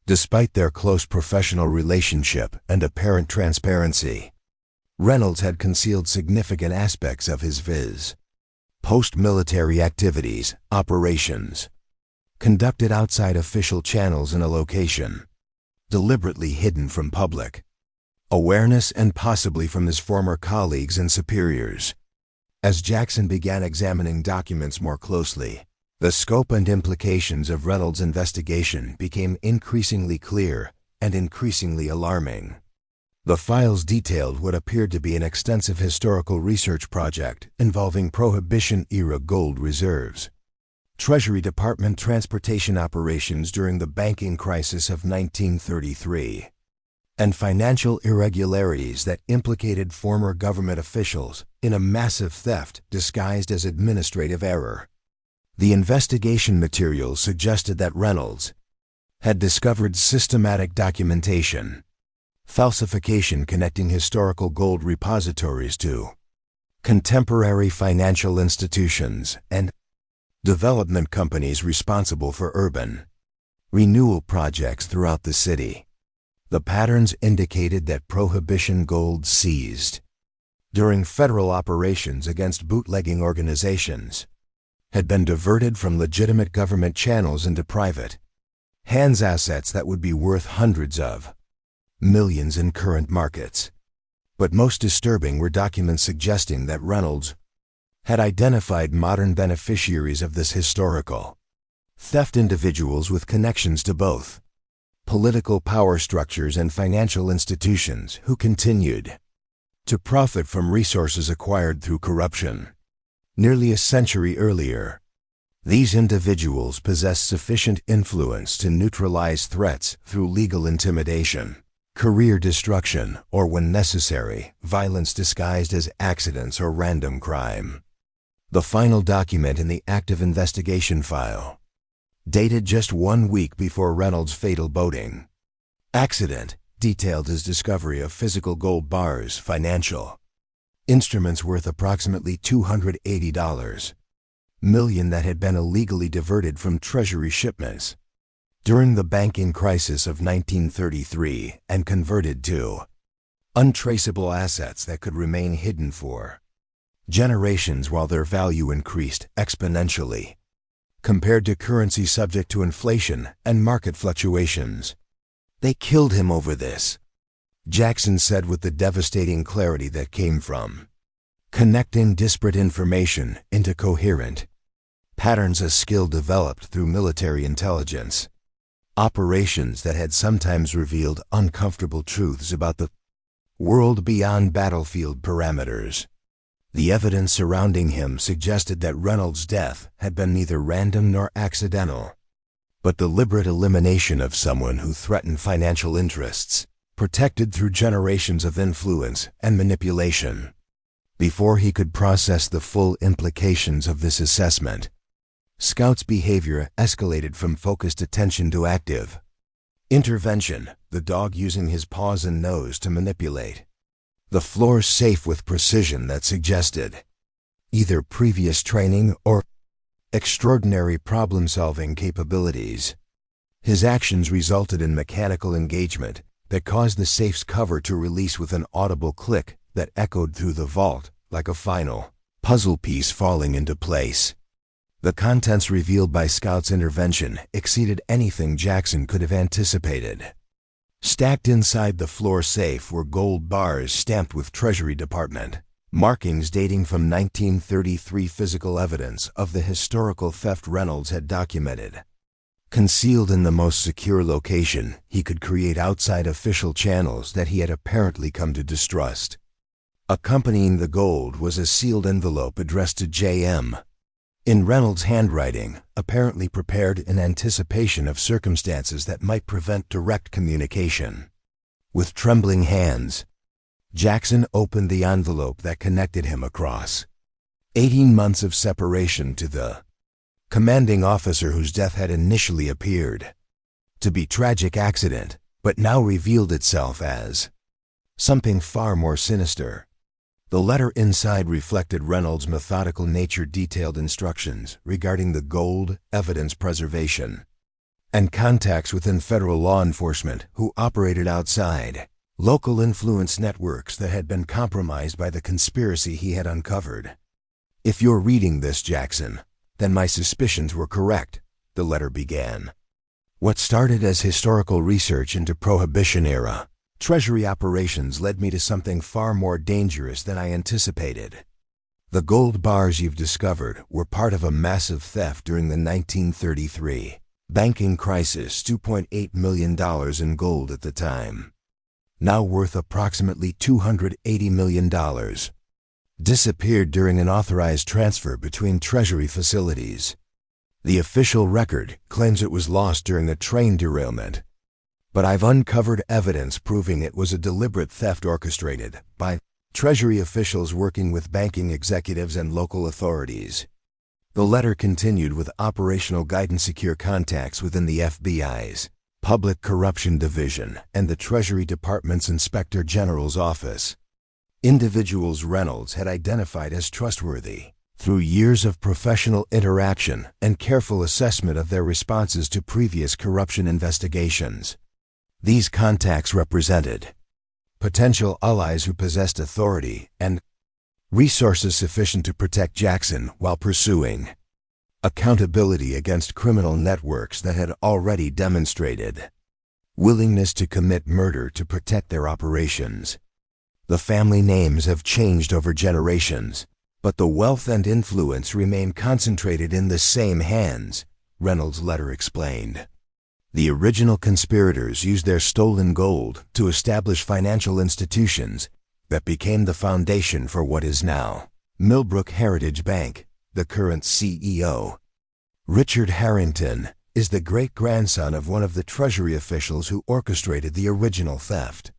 Despite their close professional relationship and apparent transparency, Reynolds had concealed significant aspects of his viz. Post-military activities, operations, conducted outside official channels in a location, deliberately hidden from public awareness and possibly from his former colleagues and superiors. As Jackson began examining documents more closely, the scope and implications of Reynolds' investigation became increasingly clear and increasingly alarming. The files detailed what appeared to be an extensive historical research project involving Prohibition-era gold reserves, Treasury Department transportation operations during the banking crisis of 1933, and financial irregularities that implicated former government officials in a massive theft disguised as administrative error. The investigation materials suggested that Reynolds had discovered systematic documentation, falsification connecting historical gold repositories to contemporary financial institutions, and development companies responsible for urban renewal projects throughout the city. The patterns indicated that Prohibition gold seized during federal operations against bootlegging organizations had been diverted from legitimate government channels into private hands, assets that would be worth hundreds of millions in current markets. But most disturbing were documents suggesting that Reynolds had identified modern beneficiaries of this historical theft, individuals with connections to both political power structures and financial institutions who continued to profit from resources acquired through corruption. Nearly a century earlier, these individuals possessed sufficient influence to neutralize threats through legal intimidation, career destruction, or, when necessary, violence disguised as accidents or random crime. The final document in the active investigation file, dated just 1 week before Reynolds' fatal boating accident, detailed his discovery of physical gold bars, financial instruments worth approximately $280 million that had been illegally diverted from Treasury shipments during the banking crisis of 1933 and converted to untraceable assets that could remain hidden for generations while their value increased exponentially compared to currency subject to inflation and market fluctuations. "They killed him over this," Jackson said with the devastating clarity that came from connecting disparate information into coherent patterns, a skill developed through military intelligence operations that had sometimes revealed uncomfortable truths about the world beyond battlefield parameters. The evidence surrounding him suggested that Reynolds' death had been neither random nor accidental, but deliberate elimination of someone who threatened financial interests, protected through generations of influence and manipulation. Before he could process the full implications of this assessment, Scout's behavior escalated from focused attention to active intervention, the dog using his paws and nose to manipulate the floor safe with precision that suggested either previous training or extraordinary problem-solving capabilities. His actions resulted in mechanical engagement that caused the safe's cover to release with an audible click that echoed through the vault like a final puzzle piece falling into place. The contents revealed by Scout's intervention exceeded anything Jackson could have anticipated. Stacked inside the floor safe were gold bars stamped with Treasury Department markings dating from 1933, physical evidence of the historical theft Reynolds had documented. Concealed in the most secure location he could create outside official channels that he had apparently come to distrust. Accompanying the gold was a sealed envelope addressed to J.M. in Reynolds' handwriting, apparently prepared in anticipation of circumstances that might prevent direct communication. With trembling hands, Jackson opened the envelope that connected him across 18 months of separation to the commanding officer whose death had initially appeared to be tragic accident, but now revealed itself as something far more sinister. The letter inside reflected Reynolds' methodical nature, detailed instructions regarding the gold, evidence preservation, and contacts within federal law enforcement who operated outside local influence networks that had been compromised by the conspiracy he had uncovered. "If you're reading this, Jackson, then my suspicions were correct," the letter began. "What started as historical research into Prohibition-era Treasury operations led me to something far more dangerous than I anticipated. The gold bars you've discovered were part of a massive theft during the 1933 banking crisis. $2.8 million in gold at the time, now worth approximately $280 million, disappeared during an authorized transfer between Treasury facilities. The official record claims it was lost during a train derailment, but I've uncovered evidence proving it was a deliberate theft orchestrated by Treasury officials working with banking executives and local authorities." The letter continued with operational guidance: secure contacts within the FBI's Public Corruption Division and the Treasury Department's Inspector General's office. Individuals Reynolds had identified as trustworthy through years of professional interaction and careful assessment of their responses to previous corruption investigations. These contacts represented potential allies who possessed authority and resources sufficient to protect Jackson while pursuing accountability against criminal networks that had already demonstrated willingness to commit murder to protect their operations. The family names have changed over generations, but the wealth and influence remain concentrated in the same hands, Reynolds' letter explained. The original conspirators used their stolen gold to establish financial institutions that became the foundation for what is now Millbrook Heritage Bank. The current CEO, Richard Harrington, is the great-grandson of one of the Treasury officials who orchestrated the original theft.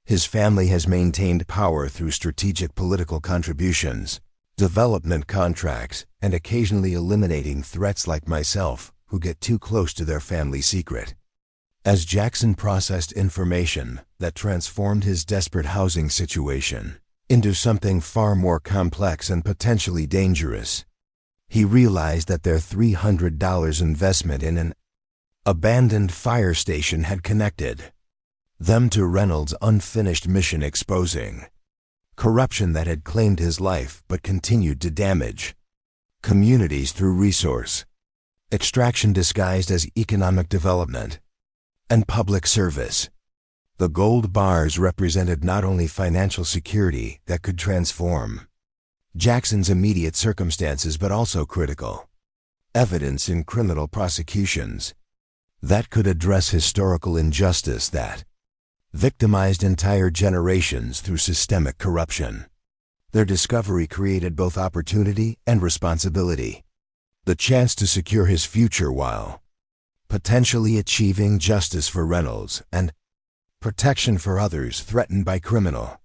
His family has maintained power through strategic political contributions, development contracts, and occasionally eliminating threats like myself who get too close to their family secret. As Jackson processed information that transformed his desperate housing situation into something far more complex and potentially dangerous, he realized that their $300 investment in an abandoned fire station had connected them to Reynolds' unfinished mission, exposing corruption that had claimed his life but continued to damage communities through resource extraction disguised as economic development and public service. The gold bars represented not only financial security that could transform Jackson's immediate circumstances, but also critical evidence in criminal prosecutions that could address historical injustice that victimized entire generations through systemic corruption. Their discovery created both opportunity and responsibility. The chance to secure his future while potentially achieving justice for Reynolds and protection for others threatened by criminal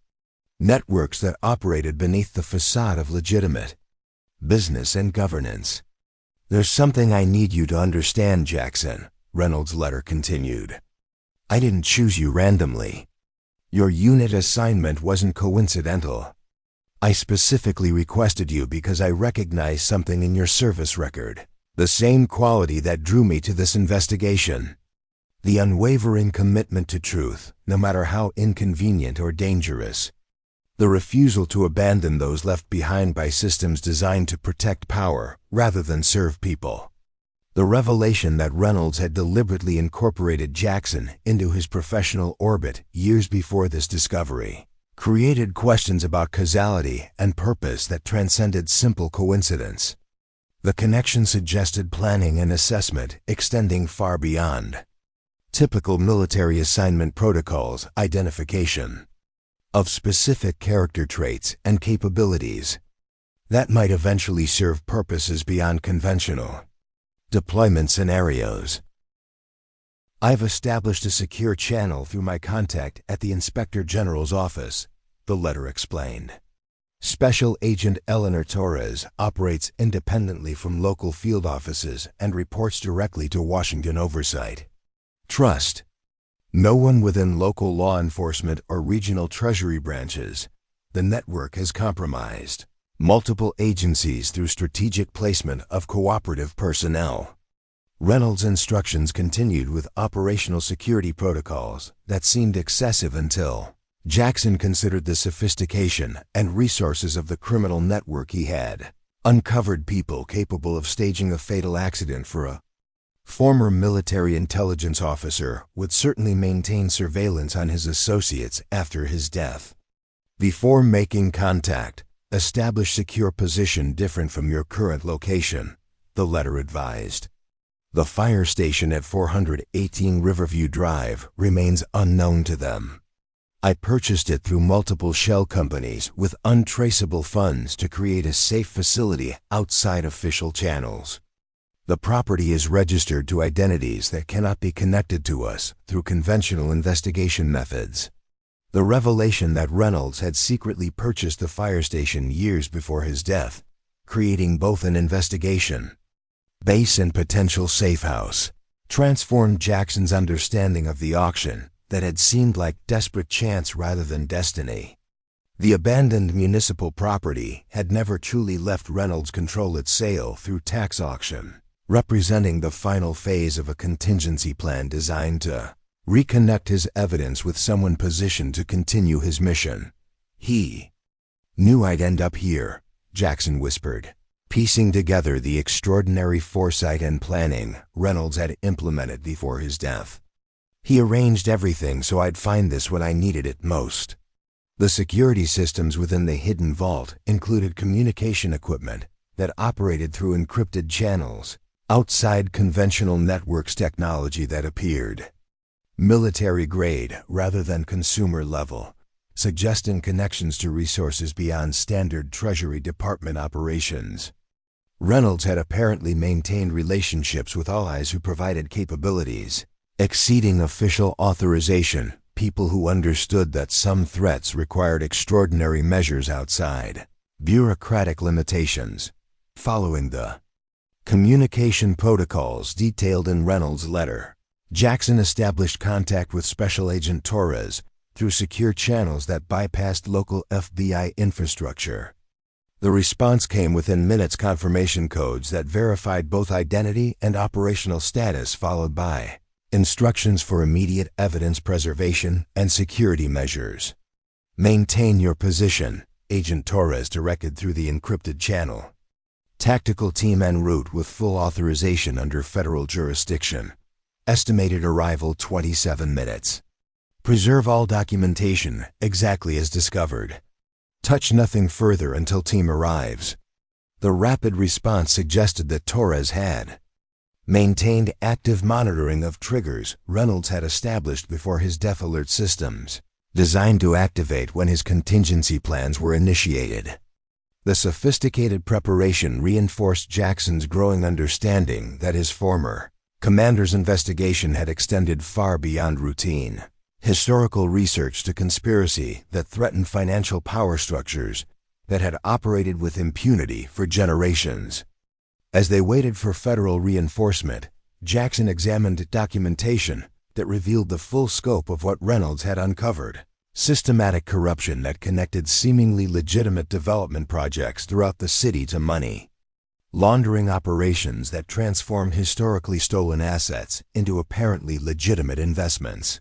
networks that operated beneath the facade of legitimate business and governance. "There's something I need you to understand, Jackson," Reynolds' letter continued. "I didn't choose you randomly. Your unit assignment wasn't coincidental. I specifically requested you because I recognized something in your service record, the same quality that drew me to this investigation: the unwavering commitment to truth, no matter how inconvenient or dangerous. The refusal to abandon those left behind by systems designed to protect power rather than serve people." The revelation that Reynolds had deliberately incorporated Jackson into his professional orbit years before this discovery created questions about causality and purpose that transcended simple coincidence. The connection suggested planning and assessment extending far beyond typical military assignment protocols, identification of specific character traits and capabilities that might eventually serve purposes beyond conventional deployment scenarios. "I've established a secure channel through my contact at the Inspector General's office," the letter explained. Special Agent Eleanor Torres operates independently from local field offices and reports directly to Washington oversight. Trust. No one within local law enforcement or regional Treasury branches. The network is compromised. Multiple agencies through strategic placement of cooperative personnel. Reynolds' instructions continued with operational security protocols that seemed excessive until Jackson considered the sophistication and resources of the criminal network he had uncovered people capable of staging a fatal accident for a former military intelligence officer would certainly maintain surveillance on his associates after his death. Before making contact, establish secure position different from your current location, the letter advised. The fire station at 418 Riverview Drive remains unknown to them. I purchased it through multiple shell companies with untraceable funds to create a safe facility outside official channels. The property is registered to identities that cannot be connected to us through conventional investigation methods. The revelation that Reynolds had secretly purchased the fire station years before his death, creating both an investigation base and potential safe house, transformed Jackson's understanding of the auction that had seemed like desperate chance rather than destiny. The abandoned municipal property had never truly left Reynolds' control at sale through tax auction, representing the final phase of a contingency plan designed to reconnect his evidence with someone positioned to continue his mission. He knew I'd end up here, Jackson whispered, piecing together the extraordinary foresight and planning Reynolds had implemented before his death. He arranged everything so I'd find this when I needed it most. The security systems within the hidden vault included communication equipment that operated through encrypted channels, outside conventional networks technology that appeared military-grade rather than consumer level, suggesting connections to resources beyond standard Treasury Department operations. Reynolds had apparently maintained relationships with allies who provided capabilities exceeding official authorization, people who understood that some threats required extraordinary measures outside bureaucratic limitations. Following the communication protocols detailed in Reynolds' letter, Jackson established contact with Special Agent Torres through secure channels that bypassed local FBI infrastructure. The response came within minutes, confirmation codes that verified both identity and operational status, followed by instructions for immediate evidence preservation and security measures. Maintain your position, Agent Torres directed through the encrypted channel. Tactical team en route with full authorization under federal jurisdiction. Estimated arrival 27 minutes. Preserve all documentation exactly as discovered. Touch nothing further until team arrives. The rapid response suggested that Torres had maintained active monitoring of triggers Reynolds had established before his death alert systems, designed to activate when his contingency plans were initiated. The sophisticated preparation reinforced Jackson's growing understanding that his former commander's investigation had extended far beyond routine historical research to conspiracy that threatened financial power structures that had operated with impunity for generations. As they waited for federal reinforcement, Jackson examined documentation that revealed the full scope of what Reynolds had uncovered. Systematic corruption that connected seemingly legitimate development projects throughout the city to money laundering operations that transformed historically stolen assets into apparently legitimate investments.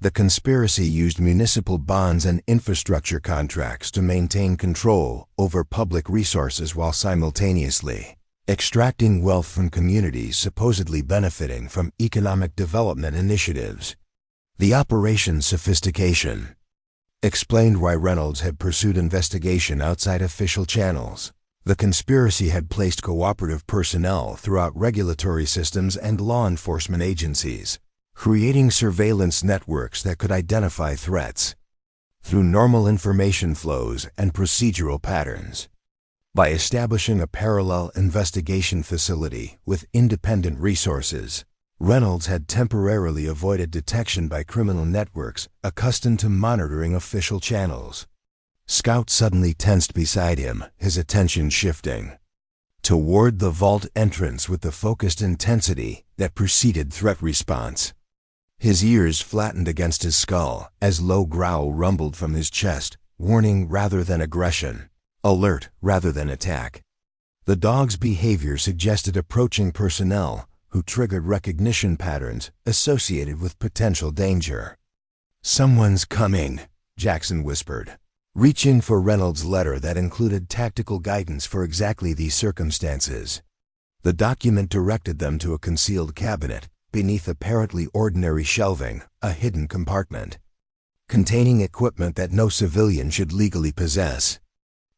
The conspiracy used municipal bonds and infrastructure contracts to maintain control over public resources while simultaneously extracting wealth from communities supposedly benefiting from economic development initiatives. The operation's sophistication explained why Reynolds had pursued investigation outside official channels. The conspiracy had placed cooperative personnel throughout regulatory systems and law enforcement agencies, creating surveillance networks that could identify threats through normal information flows and procedural patterns. By establishing a parallel investigation facility with independent resources, Reynolds had temporarily avoided detection by criminal networks accustomed to monitoring official channels. Scout suddenly tensed beside him, his attention shifting toward the vault entrance with the focused intensity that preceded threat response. His ears flattened against his skull as low growl rumbled from his chest, warning rather than aggression, alert rather than attack. The dog's behavior suggested approaching personnel who triggered recognition patterns associated with potential danger. "Someone's coming," Jackson whispered, reaching for Reynolds' letter that included tactical guidance for exactly these circumstances. The document directed them to a concealed cabinet beneath apparently ordinary shelving, a hidden compartment containing equipment that no civilian should legally possess.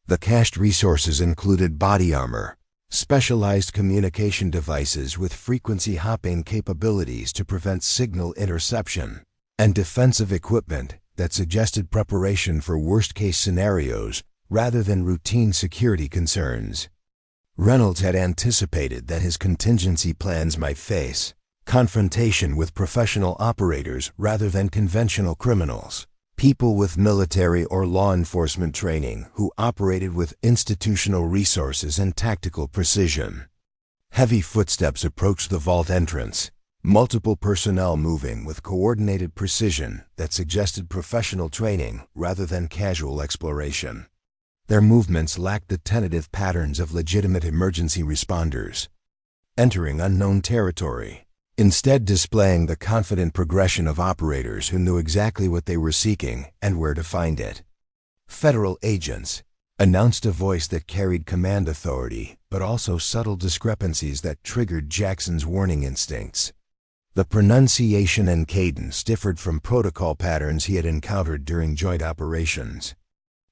The cached resources included body armor, specialized communication devices with frequency hopping capabilities to prevent signal interception, and defensive equipment that suggested preparation for worst-case scenarios rather than routine security concerns. Reynolds had anticipated that his contingency plans might face confrontation with professional operators rather than conventional criminals, people with military or law enforcement training who operated with institutional resources and tactical precision. Heavy footsteps approached the vault entrance, multiple personnel moving with coordinated precision that suggested professional training rather than casual exploration. Their movements lacked the tentative patterns of legitimate emergency responders, entering unknown territory, instead displaying the confident progression of operators who knew exactly what they were seeking and where to find it. "Federal agents," announced a voice that carried command authority, but also subtle discrepancies that triggered Jackson's warning instincts. The pronunciation and cadence differed from protocol patterns he had encountered during joint operations,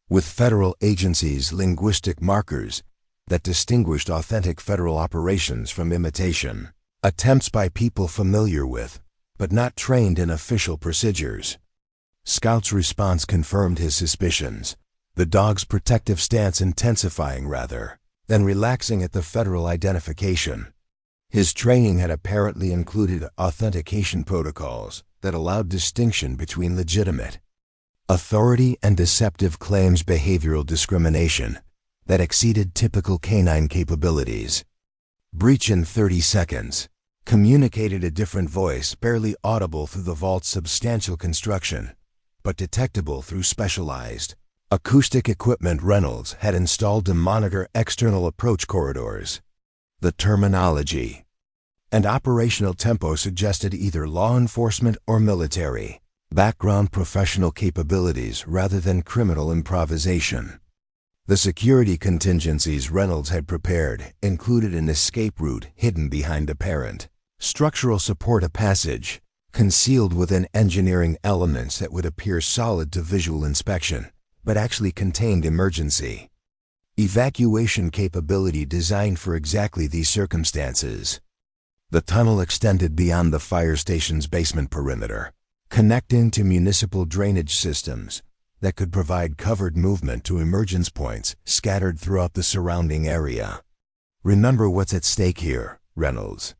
with federal agencies' linguistic markers that distinguished authentic federal operations from imitation attempts by people familiar with, but not trained in official procedures. Scout's response confirmed his suspicions, the dog's protective stance intensifying rather than relaxing at the federal identification. His training had apparently included authentication protocols that allowed distinction between legitimate authority and deceptive claims, behavioral discrimination that exceeded typical canine capabilities. "Breach in 30 seconds," communicated a different voice, barely audible through the vault's substantial construction, but detectable through specialized acoustic equipment Reynolds had installed to monitor external approach corridors. The terminology and operational tempo suggested either law enforcement or military background professional capabilities rather than criminal improvisation. The security contingencies Reynolds had prepared included an escape route hidden behind apparent structural support, a passage concealed within engineering elements that would appear solid to visual inspection, but actually contained emergency evacuation capability designed for exactly these circumstances. The tunnel extended beyond the fire station's basement perimeter, connecting to municipal drainage systems that could provide covered movement to emergence points scattered throughout the surrounding area. "Remember what's at stake here," Reynolds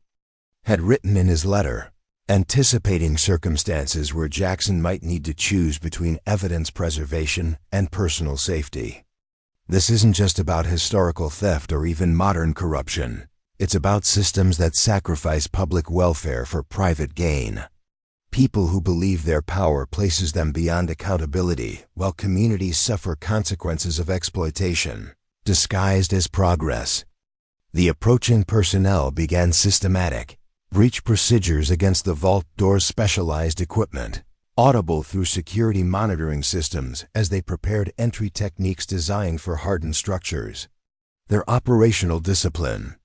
had written in his letter, anticipating circumstances where Jackson might need to choose between evidence preservation and personal safety. "This isn't just about historical theft or even modern corruption. It's about systems that sacrifice public welfare for private gain. People who believe their power places them beyond accountability, while communities suffer consequences of exploitation, disguised as progress." The approaching personnel began systematic breach procedures against the vault door's specialized equipment, audible through security monitoring systems as they prepared entry techniques designed for hardened structures. Their operational discipline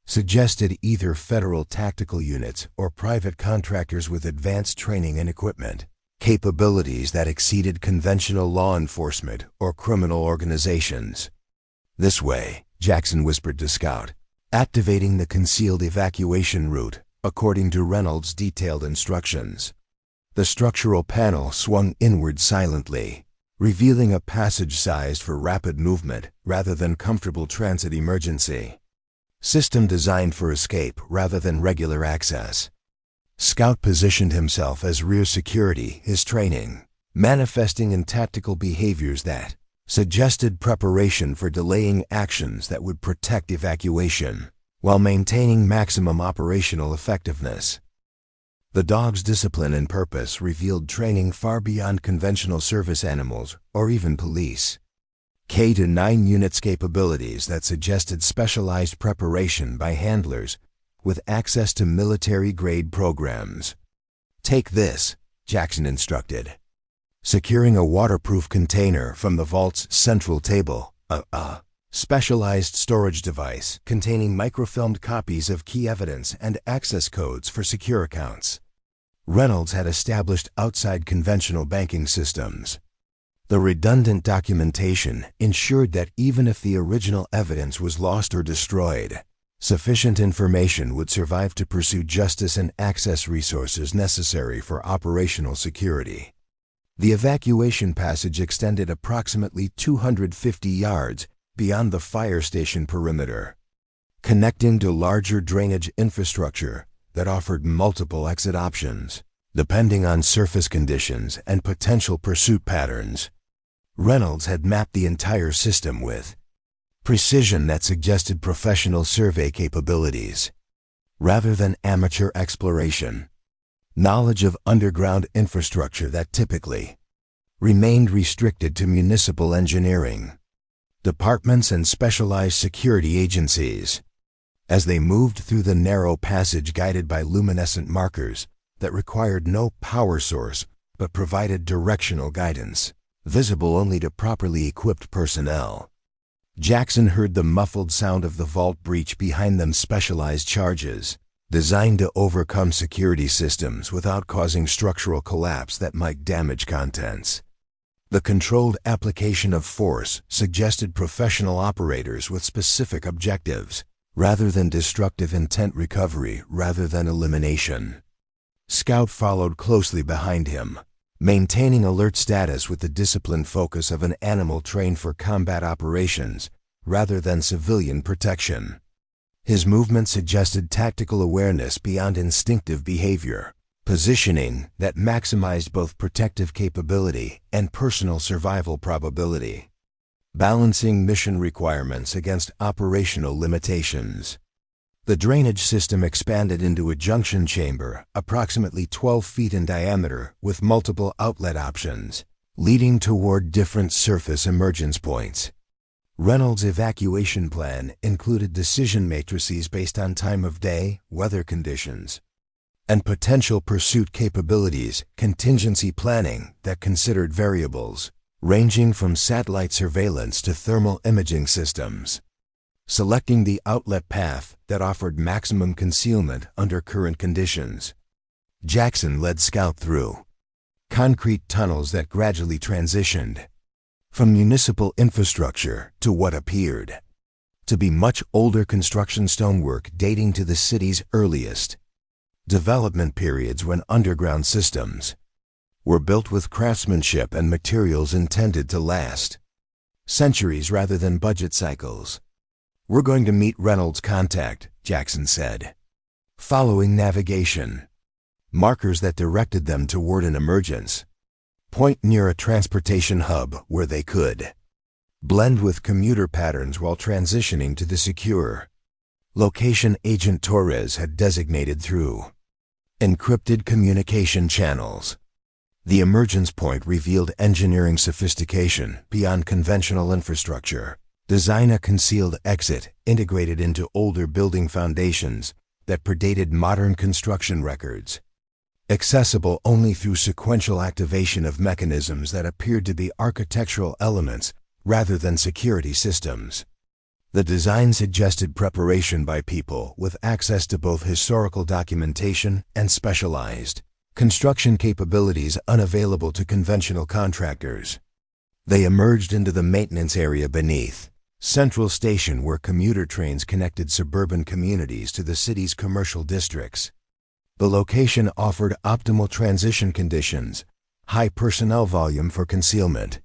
suggested either federal tactical units or private contractors with advanced training and equipment, capabilities that exceeded conventional law enforcement or criminal organizations. "This way," Jackson whispered to Scout, activating the concealed evacuation route according to Reynolds' detailed instructions. The structural panel swung inward silently, revealing a passage sized for rapid movement rather than comfortable transit emergency. System designed for escape rather than regular access. Scout positioned himself as rear security, his training manifesting in tactical behaviors that suggested preparation for delaying actions that would protect evacuation, while maintaining maximum operational effectiveness. The dog's discipline and purpose revealed training far beyond conventional service animals or even police. K-9 units capabilities that suggested specialized preparation by handlers with access to military-grade programs. "Take this," Jackson instructed, securing a waterproof container from the vault's central table, a specialized storage device containing microfilmed copies of key evidence and access codes for secure accounts. Reynolds had established outside conventional banking systems. The redundant documentation ensured that even if the original evidence was lost or destroyed, sufficient information would survive to pursue justice and access resources necessary for operational security. The evacuation passage extended approximately 250 yards beyond the fire station perimeter, connecting to larger drainage infrastructure that offered multiple exit options, depending on surface conditions and potential pursuit patterns. Reynolds had mapped the entire system with precision that suggested professional survey capabilities, rather than amateur exploration. Knowledge of underground infrastructure that typically remained restricted to municipal engineering departments and specialized security agencies. As they moved through the narrow passage guided by luminescent markers that required no power source but provided directional guidance, visible only to properly equipped personnel, Jackson heard the muffled sound of the vault breach behind them. Specialized charges, designed to overcome security systems without causing structural collapse that might damage contents. The controlled application of force suggested professional operators with specific objectives, rather than destructive intent. Recovery rather than elimination. Scout followed closely behind him, maintaining alert status with the disciplined focus of an animal trained for combat operations rather than civilian protection. His movement suggested tactical awareness beyond instinctive behavior, positioning that maximized both protective capability and personal survival probability, balancing mission requirements against operational limitations. The drainage system expanded into a junction chamber approximately 12 feet in diameter with multiple outlet options, leading toward different surface emergence points. Reynolds' evacuation plan included decision matrices based on time of day, weather conditions, and potential pursuit capabilities. Contingency planning that considered variables ranging from satellite surveillance to thermal imaging systems, selecting the outlet path that offered maximum concealment under current conditions. Jackson led Scout through concrete tunnels that gradually transitioned from municipal infrastructure to what appeared to be much older construction stonework dating to the city's earliest development periods, when underground systems were built with craftsmanship and materials intended to last centuries rather than budget cycles. "We're going to meet Reynolds' contact," Jackson said, following navigation markers that directed them toward an emergence point near a transportation hub where they could blend with commuter patterns while transitioning to the secure location Agent Torres had designated through encrypted communication channels. The emergence point revealed engineering sophistication beyond conventional infrastructure. Design a concealed exit integrated into older building foundations that predated modern construction records, accessible only through sequential activation of mechanisms that appeared to be architectural elements rather than security systems. The design suggested preparation by people with access to both historical documentation and specialized construction capabilities unavailable to conventional contractors. They emerged into the maintenance area beneath Central Station, where commuter trains connected suburban communities to the city's commercial districts. The location offered optimal transition conditions, high personnel volume for concealment,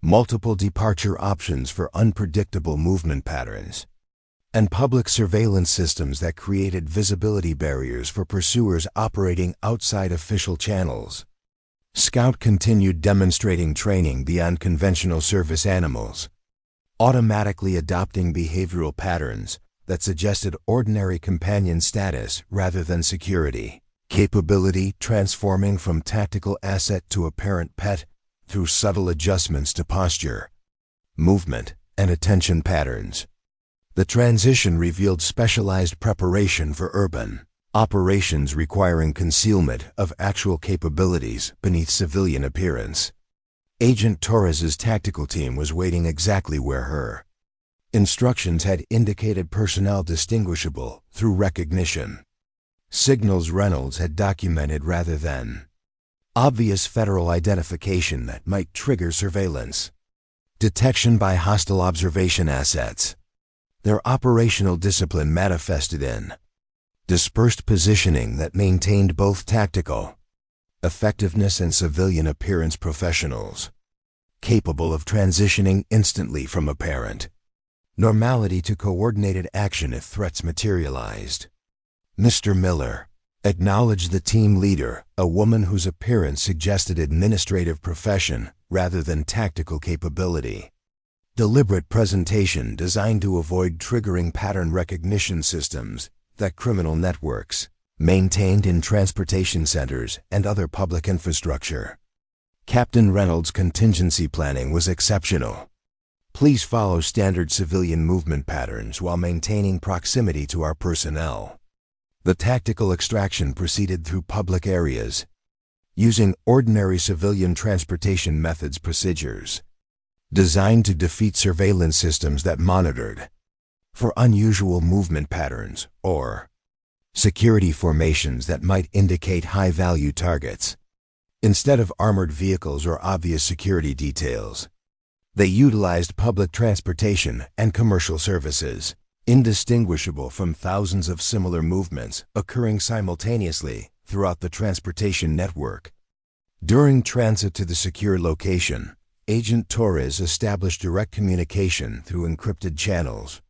multiple departure options for unpredictable movement patterns, and public surveillance systems that created visibility barriers for pursuers operating outside official channels. Scout continued demonstrating training beyond conventional service animals, automatically adopting behavioral patterns that suggested ordinary companion status rather than security. Capability transforming from tactical asset to apparent pet through subtle adjustments to posture, movement, and attention patterns. The transition revealed specialized preparation for urban operations requiring concealment of actual capabilities beneath civilian appearance. Agent Torres's tactical team was waiting exactly where her instructions had indicated personnel distinguishable through recognition. Signals Reynolds had documented rather than obvious federal identification that might trigger surveillance. Detection by hostile observation assets. Their operational discipline manifested in dispersed positioning that maintained both tactical effectiveness and civilian appearance. Professionals capable of transitioning instantly from apparent normality to coordinated action if threats materialized. Mr. Miller acknowledged the team leader, a woman whose appearance suggested administrative profession rather than tactical capability. Deliberate presentation designed to avoid triggering pattern recognition systems that criminal networks maintained in transportation centers and other public infrastructure. Captain Reynolds' contingency planning was exceptional. Please follow standard civilian movement patterns while maintaining proximity to our personnel. The tactical extraction proceeded through public areas, using ordinary civilian transportation methods procedures, designed to defeat surveillance systems that monitored for unusual movement patterns or security formations that might indicate high-value targets. Instead of armored vehicles or obvious security details, they utilized public transportation and commercial services, indistinguishable from thousands of similar movements occurring simultaneously throughout the transportation network. During transit to the secure location, Agent Torres established direct communication through encrypted channels,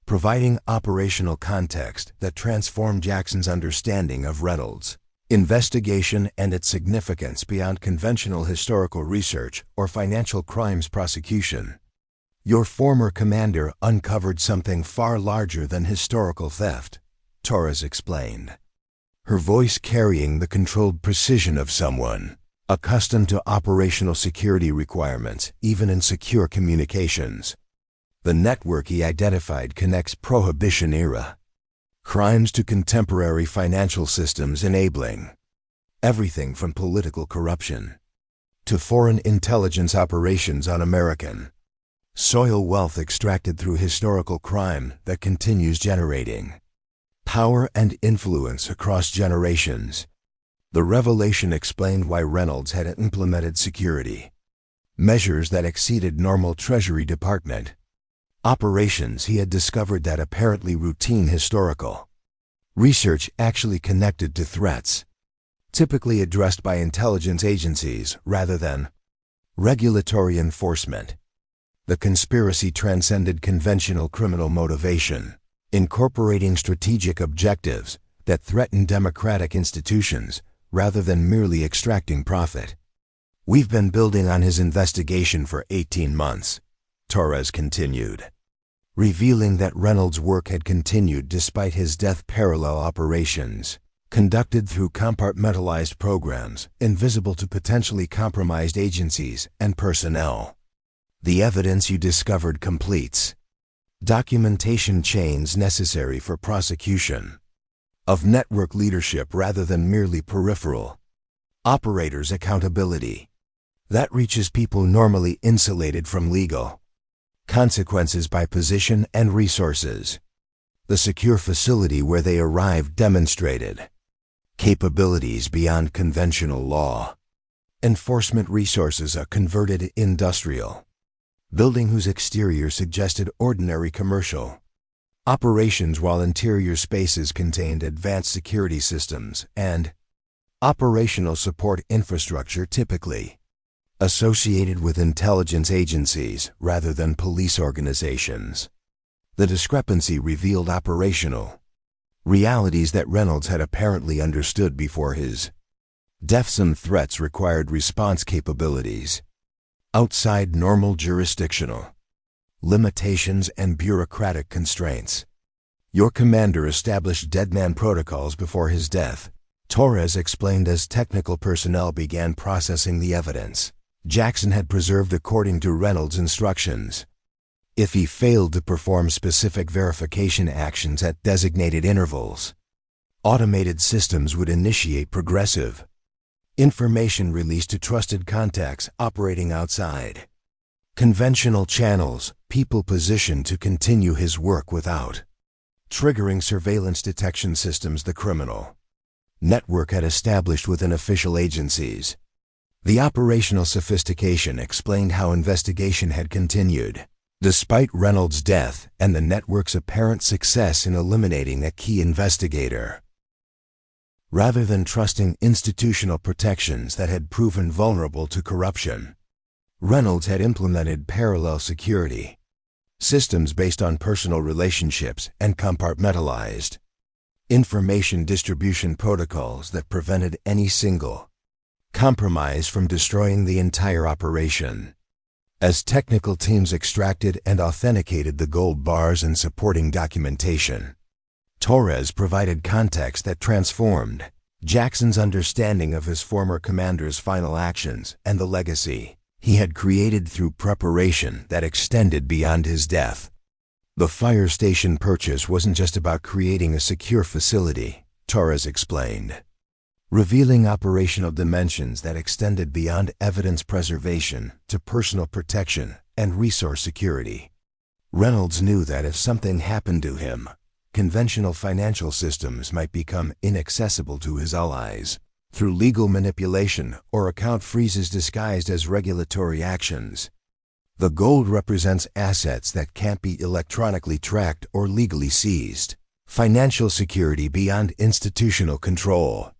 providing operational context that transformed Jackson's understanding of Reynolds' investigation and its significance beyond conventional historical research or financial crimes prosecution. Your former commander uncovered something far larger than historical theft, Torres explained, her voice carrying the controlled precision of someone accustomed to operational security requirements even in secure communications. The network he identified connects Prohibition-era crimes to contemporary financial systems, enabling everything from political corruption to foreign intelligence operations on American soil, wealth extracted through historical crime that continues generating power and influence across generations. The revelation explained why Reynolds had implemented security measures that exceeded normal Treasury Department operations. He had discovered that apparently routine historical research actually connected to threats typically addressed by intelligence agencies rather than regulatory enforcement. The conspiracy transcended conventional criminal motivation, incorporating strategic objectives that threaten democratic institutions rather than merely extracting profit. We've been building on his investigation for 18 months, Torres continued, revealing that Reynolds' work had continued despite his death. Parallel operations, conducted through compartmentalized programs invisible to potentially compromised agencies and personnel. The evidence you discovered completes documentation chains necessary for prosecution of network leadership rather than merely peripheral operators' accountability. That reaches people normally insulated from legal consequences by position and resources. The secure facility where they arrived demonstrated capabilities beyond conventional law enforcement resources. A converted industrial building whose exterior suggested ordinary commercial operations while interior spaces contained advanced security systems and operational support infrastructure typically associated with intelligence agencies rather than police organizations. The discrepancy revealed operational realities that Reynolds had apparently understood before his Deathsome threats required response capabilities outside normal jurisdictional limitations and bureaucratic constraints. Your commander established deadman protocols before his death, Torres explained as technical personnel began processing the evidence. Jackson had preserved according to Reynolds' instructions. If he failed to perform specific verification actions at designated intervals, automated systems would initiate progressive information release to trusted contacts operating outside conventional channels, people positioned to continue his work without triggering surveillance detection systems the criminal network had established within official agencies. The operational sophistication explained how investigation had continued, despite Reynolds' death and the network's apparent success in eliminating a key investigator. Rather than trusting institutional protections that had proven vulnerable to corruption, Reynolds had implemented parallel security systems based on personal relationships and compartmentalized information distribution protocols that prevented any single compromise from destroying the entire operation. As technical teams extracted and authenticated the gold bars and supporting documentation, Torres provided context that transformed Jackson's understanding of his former commander's final actions and the legacy he had created through preparation that extended beyond his death. The fire station purchase wasn't just about creating a secure facility, Torres explained, revealing operational dimensions that extended beyond evidence preservation to personal protection and resource security. Reynolds knew that if something happened to him, conventional financial systems might become inaccessible to his allies through legal manipulation or account freezes disguised as regulatory actions. The gold represents assets that can't be electronically tracked or legally seized, financial security beyond institutional control.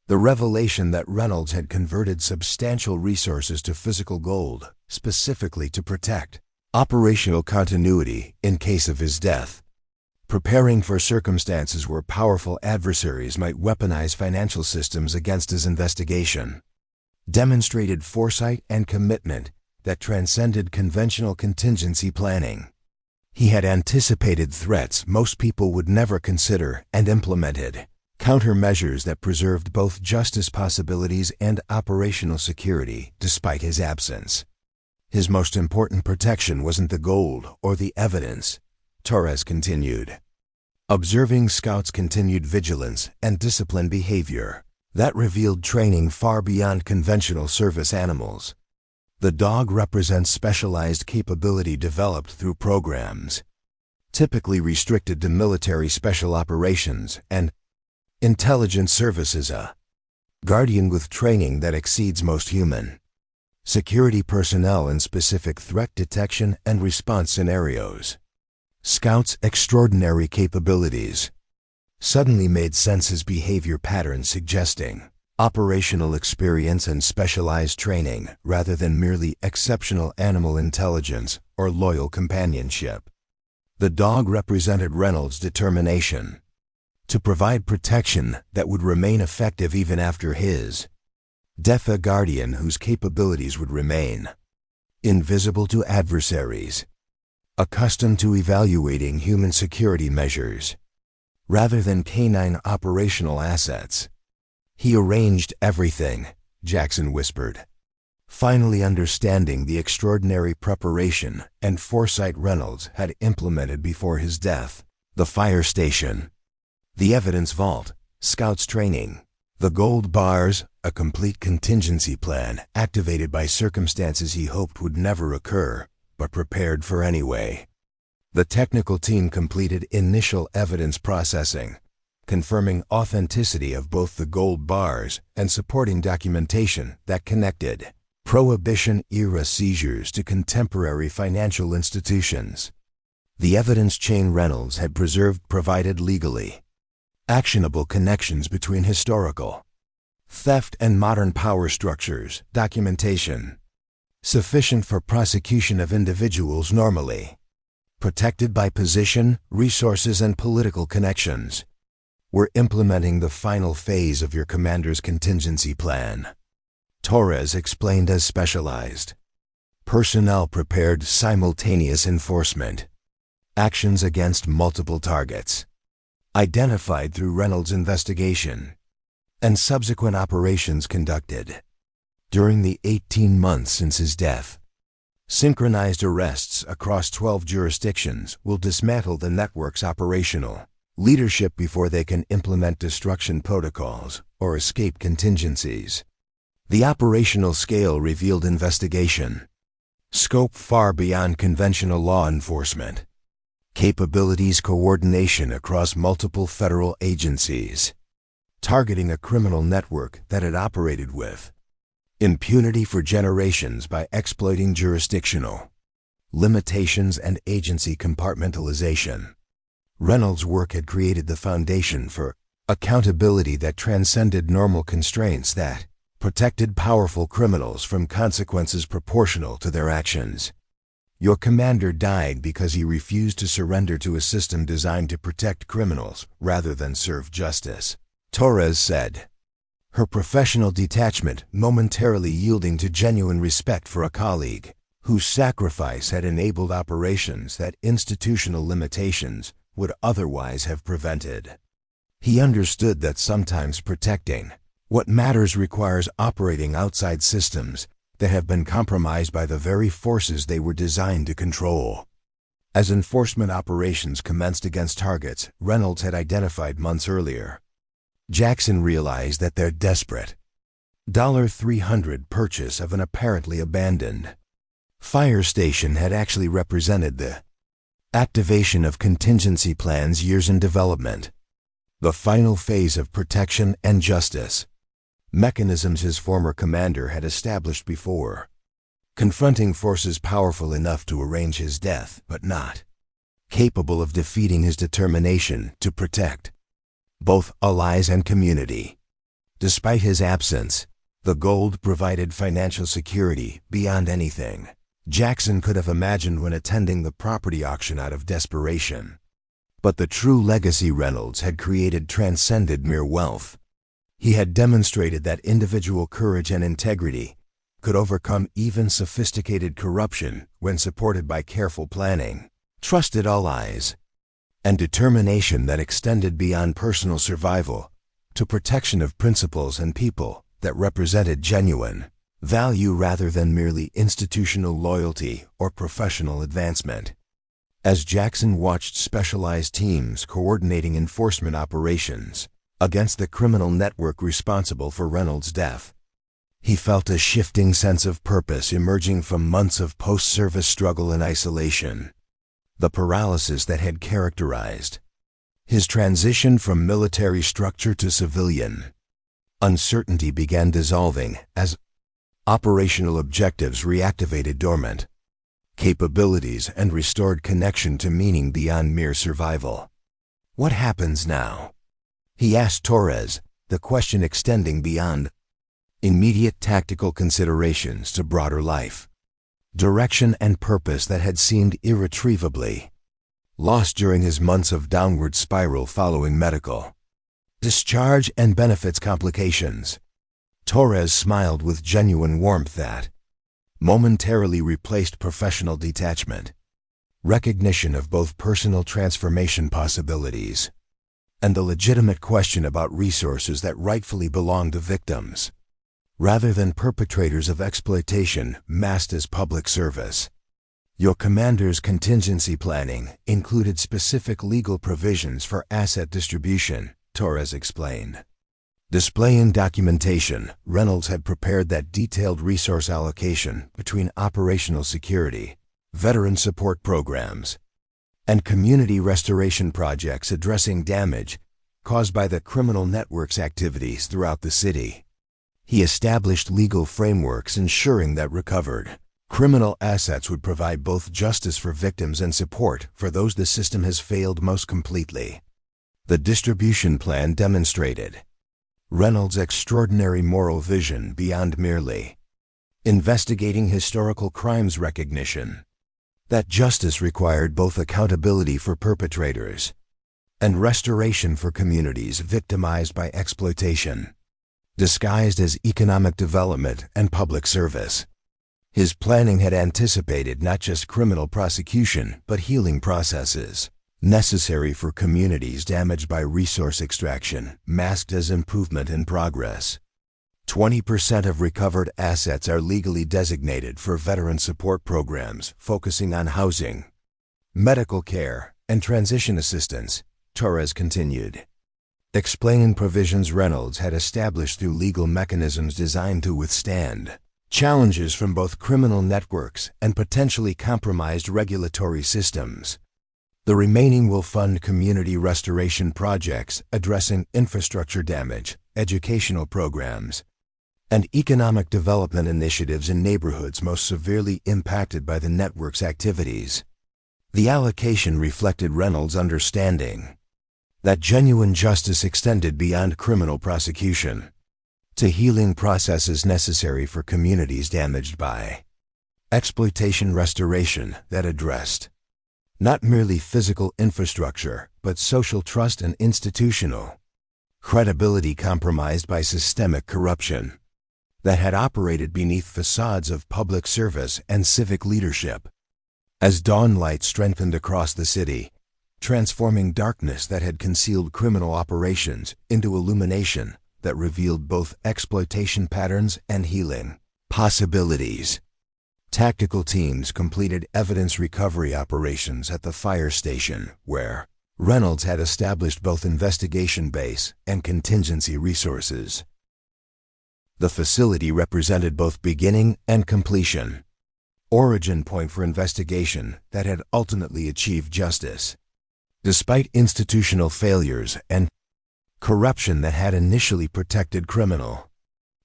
The revelation that Reynolds had converted substantial resources to physical gold, specifically to protect operational continuity in case of his death, preparing for circumstances where powerful adversaries might weaponize financial systems against his investigation, demonstrated foresight and commitment that transcended conventional contingency planning. He had anticipated threats most people would never consider and implemented countermeasures that preserved both justice possibilities and operational security despite his absence. His most important protection wasn't the gold or the evidence, Torres continued. Observing Scout's continued vigilance and disciplined behavior, that revealed training far beyond conventional service animals. The dog represents specialized capability developed through programs, typically restricted to military special operations and intelligence services, a guardian with training that exceeds most human security personnel in specific threat detection and response scenarios. Scout's extraordinary capabilities suddenly made sense, his behavior patterns suggesting operational experience and specialized training rather than merely exceptional animal intelligence or loyal companionship. The dog represented Reynolds' determination to provide protection that would remain effective even after his death, a guardian whose capabilities would remain invisible to adversaries, accustomed to evaluating human security measures rather than canine operational assets. He arranged everything, Jackson whispered, finally understanding the extraordinary preparation and foresight Reynolds had implemented before his death. The fire station, the evidence vault, Scout's training, the gold bars, a complete contingency plan activated by circumstances he hoped would never occur, but prepared for anyway. The technical team completed initial evidence processing, confirming authenticity of both the gold bars and supporting documentation that connected Prohibition-era seizures to contemporary financial institutions. The evidence chain Reynolds had preserved provided legally actionable connections between historical theft and modern power structures, documentation sufficient for prosecution of individuals normally protected by position, resources, and political connections. We're implementing the final phase of your commander's contingency plan," Torres explained as specialized. Personnel prepared simultaneous enforcement. Actions against multiple targets. Identified through Reynolds' investigation. And subsequent operations conducted. During the 18 months since his death, synchronized arrests across 12 jurisdictions will dismantle the network's operational leadership before they can implement destruction protocols or escape contingencies. The operational scale revealed investigation. Scope far beyond conventional law enforcement. Capabilities coordination across multiple federal agencies. Targeting a criminal network that had operated with impunity for generations by exploiting jurisdictional limitations and agency compartmentalization. Reynolds' work had created the foundation for accountability that transcended normal constraints that protected powerful criminals from consequences proportional to their actions. Your commander died because he refused to surrender to a system designed to protect criminals rather than serve justice, Torres said, her professional detachment momentarily yielding to genuine respect for a colleague whose sacrifice had enabled operations that institutional limitations would otherwise have prevented. He understood that sometimes protecting what matters requires operating outside systems that have been compromised by the very forces they were designed to control. As enforcement operations commenced against targets Reynolds had identified months earlier, Jackson realized that their desperate $300 purchase of an apparently abandoned fire station had actually represented the activation of contingency plans years in development, the final phase of protection and justice, mechanisms his former commander had established before, confronting forces powerful enough to arrange his death but not capable of defeating his determination to protect both allies and community. Despite his absence, the gold provided financial security beyond anything Jackson could have imagined when attending the property auction out of desperation. But the true legacy Reynolds had created transcended mere wealth. He had demonstrated that individual courage and integrity could overcome even sophisticated corruption when supported by careful planning, trusted allies, and determination that extended beyond personal survival to protection of principles and people that represented genuine value rather than merely institutional loyalty or professional advancement. As Jackson watched specialized teams coordinating enforcement operations against the criminal network responsible for Reynolds' death, he felt a shifting sense of purpose emerging from months of post-service struggle and isolation. The paralysis that had characterized his transition from military structure to civilian uncertainty began dissolving as operational objectives reactivated dormant capabilities and restored connection to meaning beyond mere survival. What happens now? He asked Torres, the question extending beyond immediate tactical considerations to broader life, direction and purpose that had seemed irretrievably lost during his months of downward spiral following medical discharge and benefits complications. Torres smiled with genuine warmth that momentarily replaced professional detachment, recognition of both personal transformation possibilities, and the legitimate question about resources that rightfully belong to victims, rather than perpetrators of exploitation masked as public service. Your commander's contingency planning included specific legal provisions for asset distribution, Torres explained. Displaying documentation, Reynolds had prepared that detailed resource allocation between operational security, veteran support programs, and community restoration projects addressing damage caused by the criminal network's activities throughout the city. He established legal frameworks ensuring that recovered criminal assets would provide both justice for victims and support for those the system has failed most completely. The distribution plan demonstrated Reynolds' extraordinary moral vision beyond merely investigating historical crimes recognition, that justice required both accountability for perpetrators and restoration for communities victimized by exploitation, disguised as economic development and public service. His planning had anticipated not just criminal prosecution, but healing processes necessary for communities damaged by resource extraction, masked as improvement in progress. 20% of recovered assets are legally designated for veteran support programs focusing on housing, medical care, and transition assistance, Torres continued, explaining provisions Reynolds had established through legal mechanisms designed to withstand challenges from both criminal networks and potentially compromised regulatory systems. The remaining will fund community restoration projects addressing infrastructure damage, educational programs, and economic development initiatives in neighborhoods most severely impacted by the network's activities. The allocation reflected Reynolds' understanding that genuine justice extended beyond criminal prosecution to healing processes necessary for communities damaged by exploitation restoration that addressed not merely physical infrastructure, but social trust and institutional credibility compromised by systemic corruption that had operated beneath facades of public service and civic leadership. As dawn light strengthened across the city, transforming darkness that had concealed criminal operations into illumination that revealed both exploitation patterns and healing possibilities. Tactical teams completed evidence recovery operations at the fire station, where Reynolds had established both investigation base and contingency resources. The facility represented both beginning and completion, origin point for investigation that had ultimately achieved justice, despite institutional failures and corruption that had initially protected criminal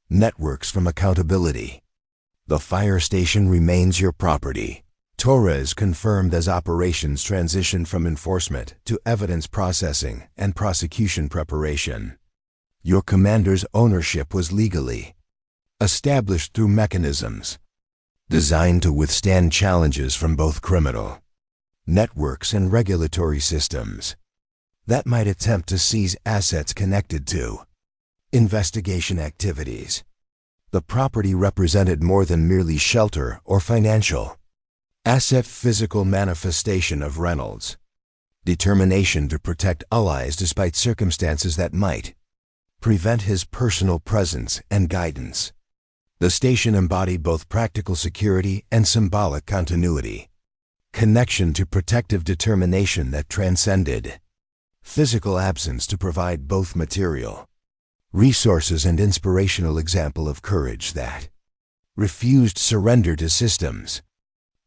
networks from accountability. The fire station remains your property, Torres confirmed as operations transitioned from enforcement to evidence processing and prosecution preparation. Your commander's ownership was legally established through mechanisms designed to withstand challenges from both criminal networks and regulatory systems that might attempt to seize assets connected to investigation activities. The property represented more than merely shelter or financial asset, physical manifestation of Reynolds' determination to protect allies despite circumstances that might prevent his personal presence and guidance. The station embodied both practical security and symbolic continuity, connection to protective determination that transcended physical absence to provide both material resources and inspirational example of courage that refused surrender to systems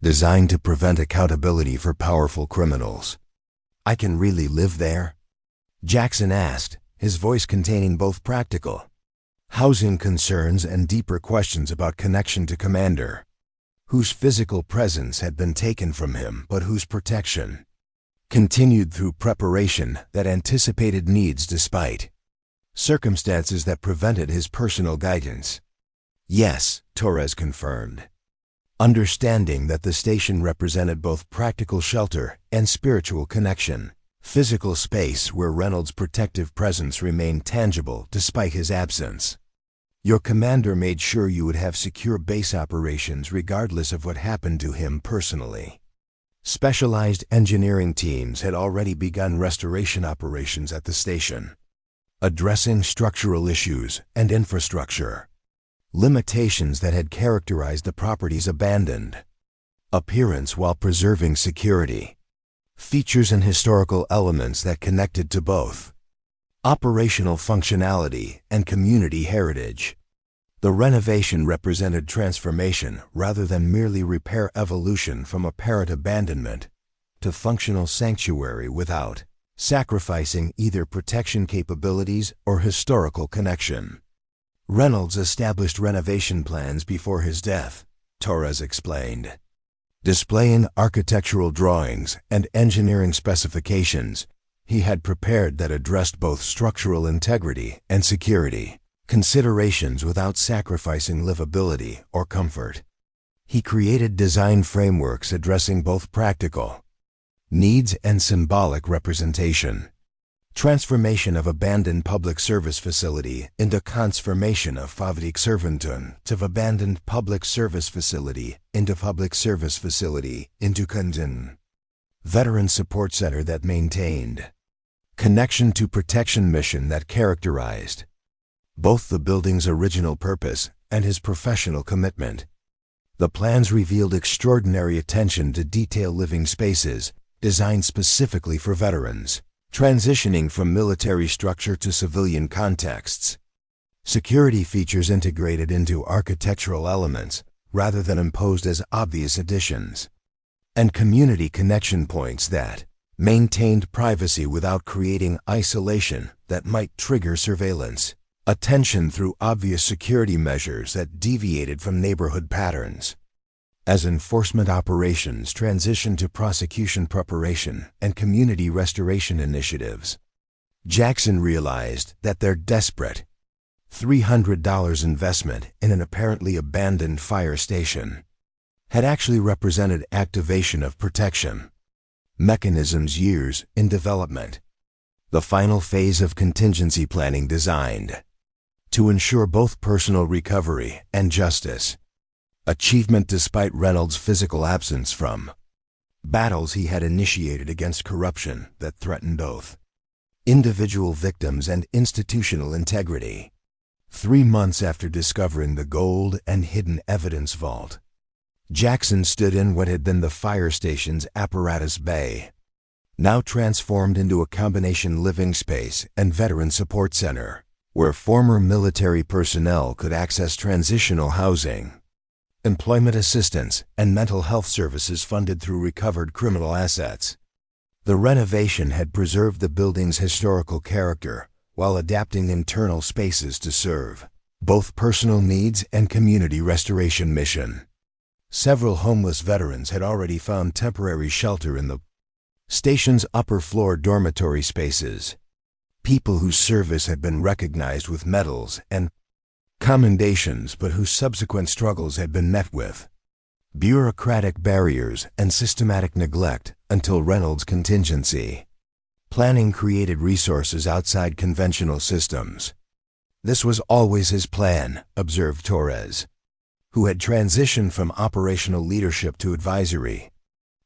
designed to prevent accountability for powerful criminals. "I can really live there?" Jackson asked, his voice containing both practical housing concerns and deeper questions about connection to Commander, whose physical presence had been taken from him but whose protection continued through preparation that anticipated needs despite circumstances that prevented his personal guidance. "Yes," Torres confirmed, understanding that the station represented both practical shelter and spiritual connection, physical space where Reynolds' protective presence remained tangible despite his absence. "Your commander made sure you would have secure base operations regardless of what happened to him personally." Specialized engineering teams had already begun restoration operations at the station, addressing structural issues and infrastructure limitations that had characterized the property's abandoned appearance while preserving security features and historical elements that connected to both operational functionality and community heritage. The renovation represented transformation rather than merely repair, evolution from apparent abandonment to functional sanctuary without sacrificing either protection capabilities or historical connection. Reynolds established renovation plans before his death, Torres explained, displaying architectural drawings and engineering specifications he had prepared that addressed both structural integrity and security considerations without sacrificing livability or comfort. He created design frameworks addressing both practical needs and symbolic representation, Transformation of abandoned public service facility into transformation of public servanthood to abandoned public service facility into public service facility into contin. Veteran Support Center that maintained connection to protection mission that characterized both the building's original purpose and his professional commitment. The plans revealed extraordinary attention to detail living spaces designed specifically for veterans, transitioning from military structure to civilian contexts. Security features integrated into architectural elements rather than imposed as obvious additions. And community connection points that maintained privacy without creating isolation that might trigger surveillance. Attention through obvious security measures that deviated from neighborhood patterns. As enforcement operations transitioned to prosecution preparation and community restoration initiatives, Jackson realized that their desperate $300 investment in an apparently abandoned fire station had actually represented activation of protection mechanisms years in development. The final phase of contingency planning designed to ensure both personal recovery and justice achievement despite Reynolds' physical absence from battles he had initiated against corruption that threatened both individual victims and institutional integrity. 3 months after discovering the gold and hidden evidence vault, Jackson stood in what had been the fire station's apparatus bay, now transformed into a combination living space and veteran support center, where former military personnel could access transitional housing, employment assistance, and mental health services funded through recovered criminal assets. The renovation had preserved the building's historical character while adapting internal spaces to serve both personal needs and community restoration mission. Several homeless veterans had already found temporary shelter in the station's upper floor dormitory spaces. People whose service had been recognized with medals and commendations but whose subsequent struggles had been met with bureaucratic barriers and systematic neglect until Reynolds' contingency planning created resources outside conventional systems. This was always his plan, observed Torres, who had transitioned from operational leadership to advisory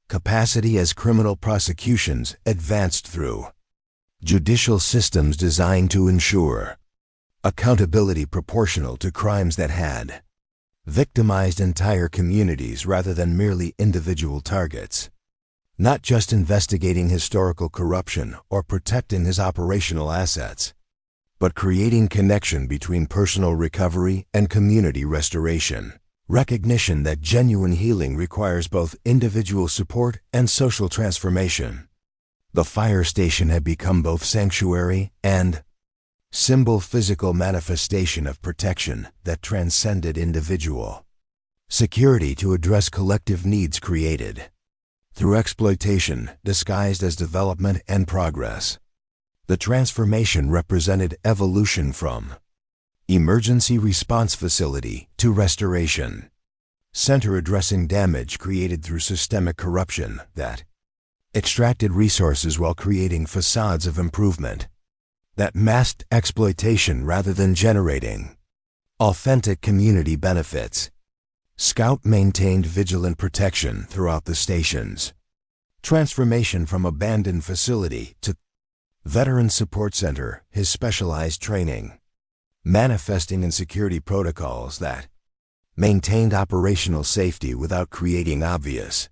capacity as criminal prosecutions advanced through judicial systems designed to ensure accountability proportional to crimes that had victimized entire communities rather than merely individual targets. Not just investigating historical corruption or protecting his operational assets, but creating connection between personal recovery and community restoration. Recognition that genuine healing requires both individual support and social transformation. The fire station had become both sanctuary and symbol physical manifestation of protection that transcended individual security to address collective needs created through exploitation disguised as development and progress. The transformation represented evolution from emergency response facility to restoration center addressing damage created through systemic corruption that extracted resources while creating facades of improvement that masked exploitation rather than generating authentic community benefits. Scout maintained vigilant protection throughout the stations. Transformation from abandoned facility to Veteran Support Center, his specialized training, manifesting in security protocols that maintained operational safety without creating obvious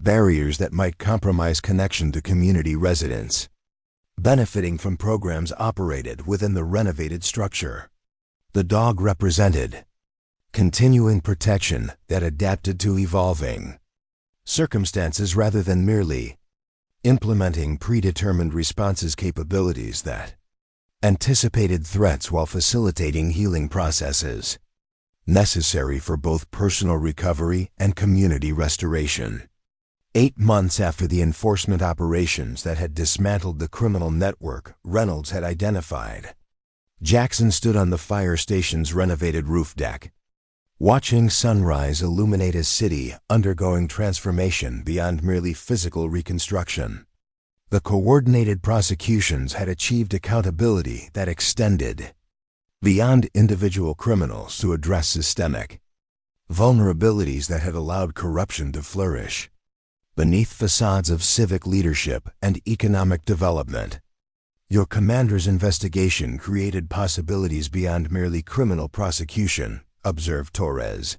barriers that might compromise connection to community residents, benefiting from programs operated within the renovated structure. The dog represented continuing protection that adapted to evolving circumstances rather than merely implementing predetermined responses capabilities that anticipated threats while facilitating healing processes necessary for both personal recovery and community restoration. 8 months after the enforcement operations that had dismantled the criminal network Reynolds had identified, Jackson stood on the fire station's renovated roof deck, watching sunrise illuminate a city undergoing transformation beyond merely physical reconstruction. The coordinated prosecutions had achieved accountability that extended beyond individual criminals to address systemic vulnerabilities that had allowed corruption to flourish beneath facades of civic leadership and economic development. Your commander's investigation created possibilities beyond merely criminal prosecution, observed Torres,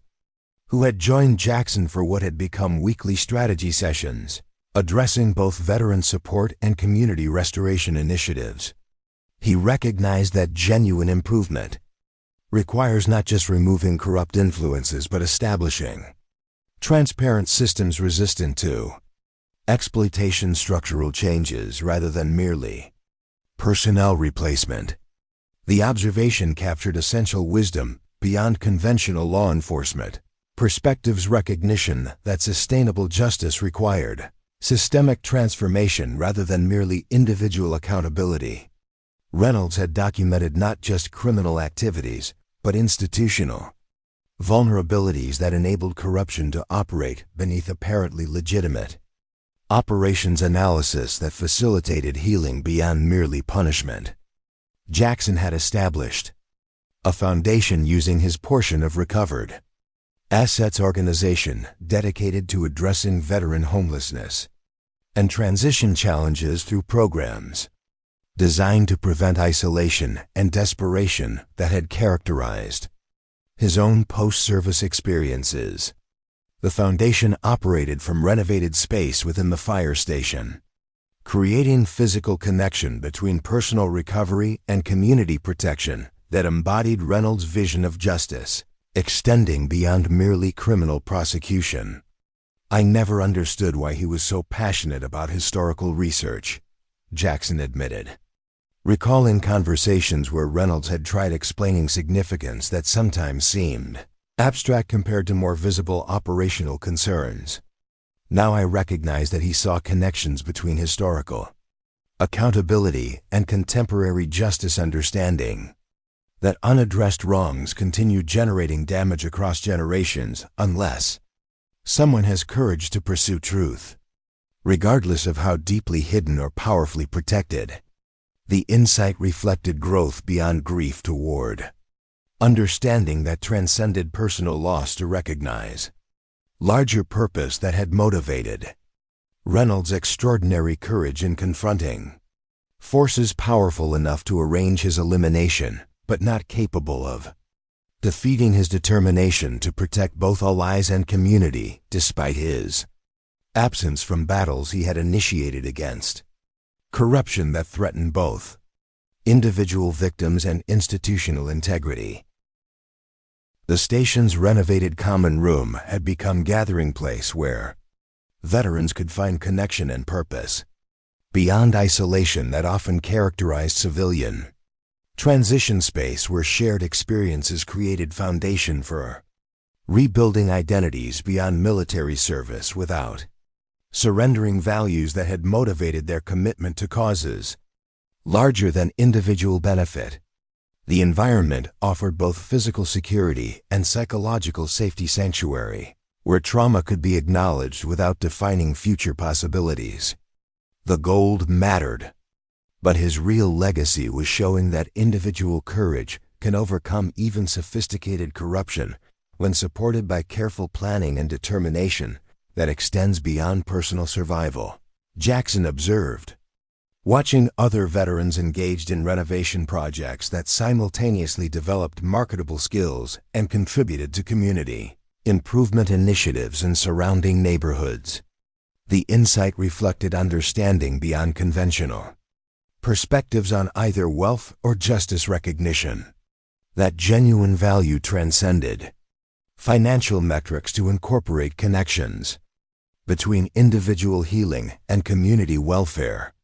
who had joined Jackson for what had become weekly strategy sessions, addressing both veteran support and community restoration initiatives. He recognized that genuine improvement requires not just removing corrupt influences but establishing transparent systems resistant to exploitation, structural changes rather than merely personnel replacement. The observation captured essential wisdom beyond conventional law enforcement perspectives, recognition that sustainable justice required systemic transformation rather than merely individual accountability. Reynolds had documented not just criminal activities, but institutional vulnerabilities that enabled corruption to operate beneath apparently legitimate operations, analysis that facilitated healing beyond merely punishment. Jackson had established a foundation using his portion of recovered assets organization dedicated to addressing veteran homelessness and transition challenges through programs designed to prevent isolation and desperation that had characterized his own post-service experiences. The foundation operated from renovated space within the fire station, creating physical connection between personal recovery and community protection that embodied Reynolds' vision of justice, extending beyond merely criminal prosecution. I never understood why he was so passionate about historical research, Jackson admitted, recalling conversations where Reynolds had tried explaining significance that sometimes seemed abstract compared to more visible operational concerns. Now I recognize that he saw connections between historical accountability and contemporary justice understanding, that unaddressed wrongs continue generating damage across generations unless someone has courage to pursue truth, regardless of how deeply hidden or powerfully protected. The insight reflected growth beyond grief toward understanding that transcended personal loss to recognize larger purpose that had motivated Reynolds' extraordinary courage in confronting forces powerful enough to arrange his elimination, but not capable of defeating his determination to protect both allies and community despite his absence from battles he had initiated against corruption that threatened both individual victims and institutional integrity. The station's renovated common room had become a gathering place where veterans could find connection and purpose beyond isolation that often characterized civilian transition space, where shared experiences created foundation for rebuilding identities beyond military service without surrendering values that had motivated their commitment to causes larger than individual benefit. The environment offered both physical security and psychological safety sanctuary, where trauma could be acknowledged without defining future possibilities. The gold mattered, but his real legacy was showing that individual courage can overcome even sophisticated corruption when supported by careful planning and determination that extends beyond personal survival. Jackson observed, watching other veterans engaged in renovation projects that simultaneously developed marketable skills and contributed to community improvement initiatives in surrounding neighborhoods. The insight reflected understanding beyond conventional perspectives on either wealth or justice recognition. That genuine value transcended financial metrics to incorporate connections between individual healing and community welfare,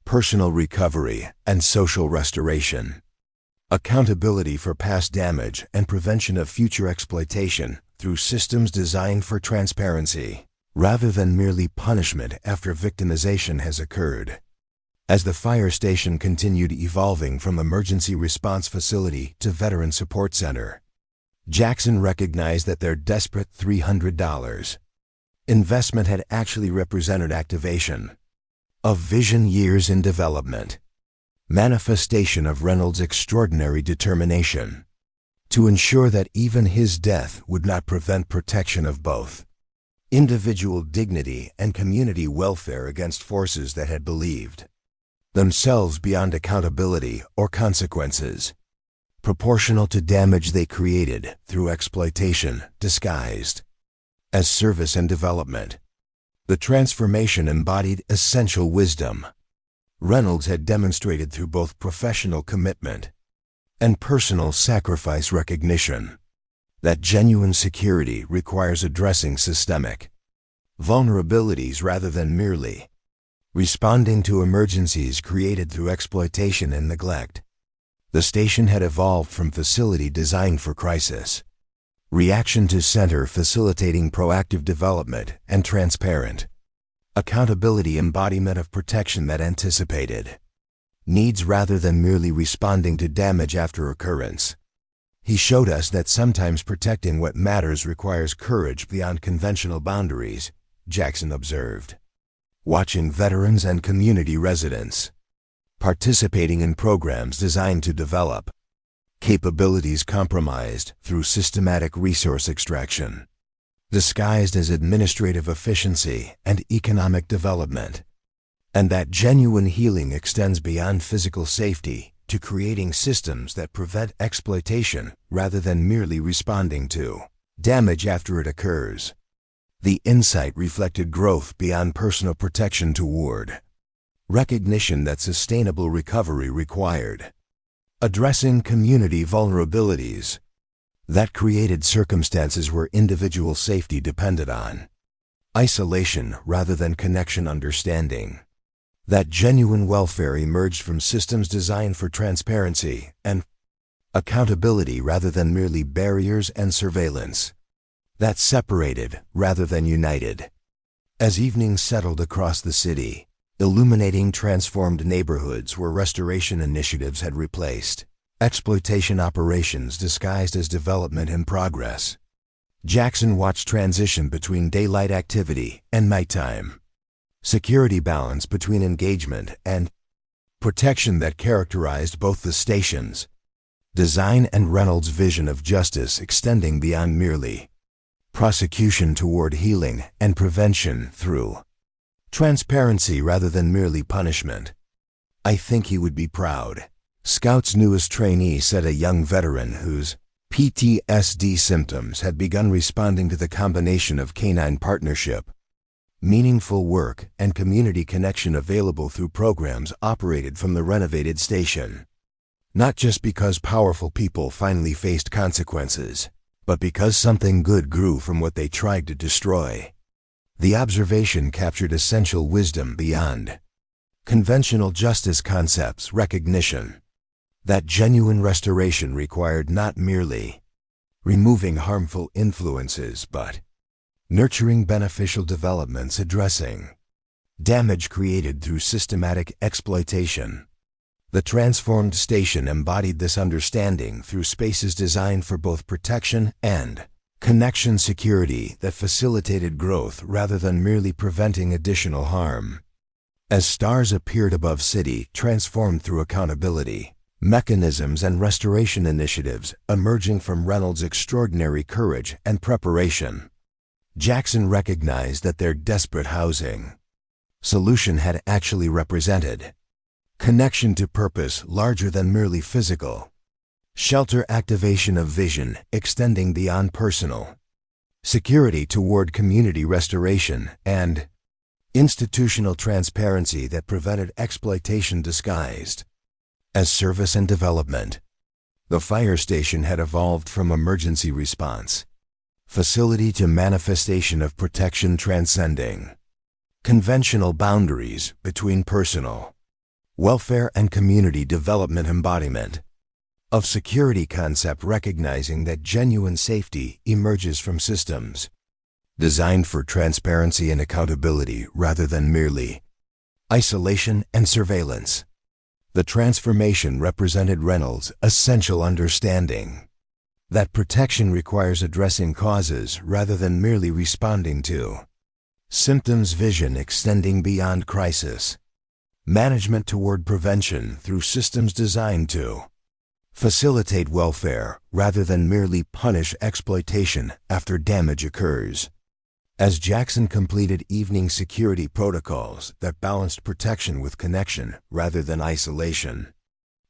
personal recovery and social restoration, accountability for past damage and prevention of future exploitation through systems designed for transparency, rather than merely punishment after victimization has occurred. As the fire station continued evolving from emergency response facility to veteran support center, Jackson recognized that their desperate $300 investment had actually represented activation Of vision years in development. Manifestation of Reynolds' extraordinary determination to ensure that even his death would not prevent protection of both individual dignity and community welfare against forces that had believed themselves beyond accountability or consequences, proportional to damage they created through exploitation disguised as service and development. The transformation embodied essential wisdom Reynolds had demonstrated through both professional commitment and personal sacrifice recognition that genuine security requires addressing systemic vulnerabilities rather than merely responding to emergencies created through exploitation and neglect. The station had evolved from facility designed for crisis reaction to center facilitating proactive development and transparent accountability embodiment of protection that anticipated needs rather than merely responding to damage after occurrence. He showed us that sometimes protecting what matters requires courage beyond conventional boundaries, Jackson observed. Watching veterans and community residents participating in programs designed to develop capabilities compromised through systematic resource extraction, disguised as administrative efficiency and economic development, and that genuine healing extends beyond physical safety to creating systems that prevent exploitation rather than merely responding to damage after it occurs. The insight reflected growth beyond personal protection toward recognition that sustainable recovery required addressing community vulnerabilities that created circumstances where individual safety depended on isolation rather than connection understanding. That genuine welfare emerged from systems designed for transparency and accountability rather than merely barriers and surveillance. That separated rather than united. As evening settled across the city, illuminating transformed neighborhoods where restoration initiatives had replaced exploitation operations disguised as development in progress, Jackson watched transition between daylight activity and nighttime. Security balance between engagement and protection that characterized both the station's design and Reynolds' vision of justice extending beyond merely prosecution toward healing and prevention through transparency rather than merely punishment. I think he would be proud, Scout's newest trainee said, a young veteran whose PTSD symptoms had begun responding to the combination of canine partnership, meaningful work, and community connection available through programs operated from the renovated station. Not just because powerful people finally faced consequences, but because something good grew from what they tried to destroy. The observation captured essential wisdom beyond conventional justice concepts, recognition that genuine restoration required not merely removing harmful influences but nurturing beneficial developments addressing damage created through systematic exploitation. The transformed station embodied this understanding through spaces designed for both protection and connection security that facilitated growth rather than merely preventing additional harm. As stars appeared above city, transformed through accountability mechanisms and restoration initiatives emerging from Reynolds' extraordinary courage and preparation, Jackson recognized that their desperate housing solution had actually represented connection to purpose larger than merely physical shelter, activation of vision extending beyond personal security toward community restoration, and institutional transparency that prevented exploitation disguised as service and development. The fire station had evolved from emergency response facility to manifestation of protection transcending conventional boundaries between personal welfare and community development, embodiment of security concept recognizing that genuine safety emerges from systems designed for transparency and accountability rather than merely isolation and surveillance. The transformation represented Reynolds' essential understanding that protection requires addressing causes rather than merely responding to symptoms, vision extending beyond crisis, Management toward prevention through systems designed to facilitate welfare rather than merely punish exploitation after damage occurs. As Jackson completed evening security protocols that balanced protection with connection rather than isolation,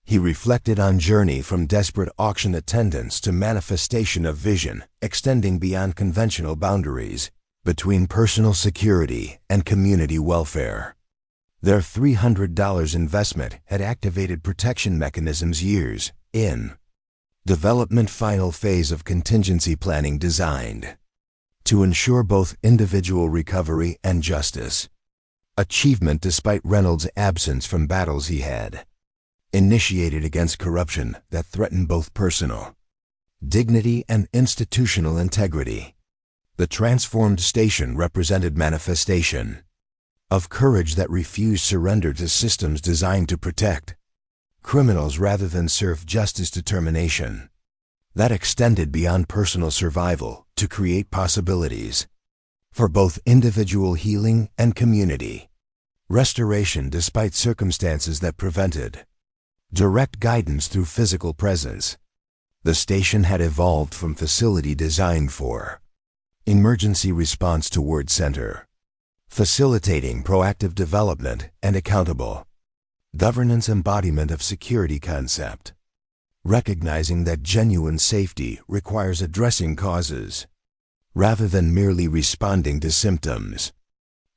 he reflected on journey from desperate auction attendance to manifestation of vision extending beyond conventional boundaries between personal security and community welfare. Their $300 investment had activated protection mechanisms years in development final phase of contingency planning designed to ensure both individual recovery and justice. Achievement despite Reynolds' absence from battles he had initiated against corruption that threatened both personal dignity and institutional integrity. The transformed station represented manifestation of courage that refused surrender to systems designed to protect criminals rather than serve justice. Determination that extended beyond personal survival to create possibilities for both individual healing and community restoration despite circumstances that prevented direct guidance through physical presence. The station had evolved from facility designed for emergency response toward center, facilitating proactive development and accountable governance embodiment of security concept, recognizing that genuine safety requires addressing causes rather than merely responding to symptoms.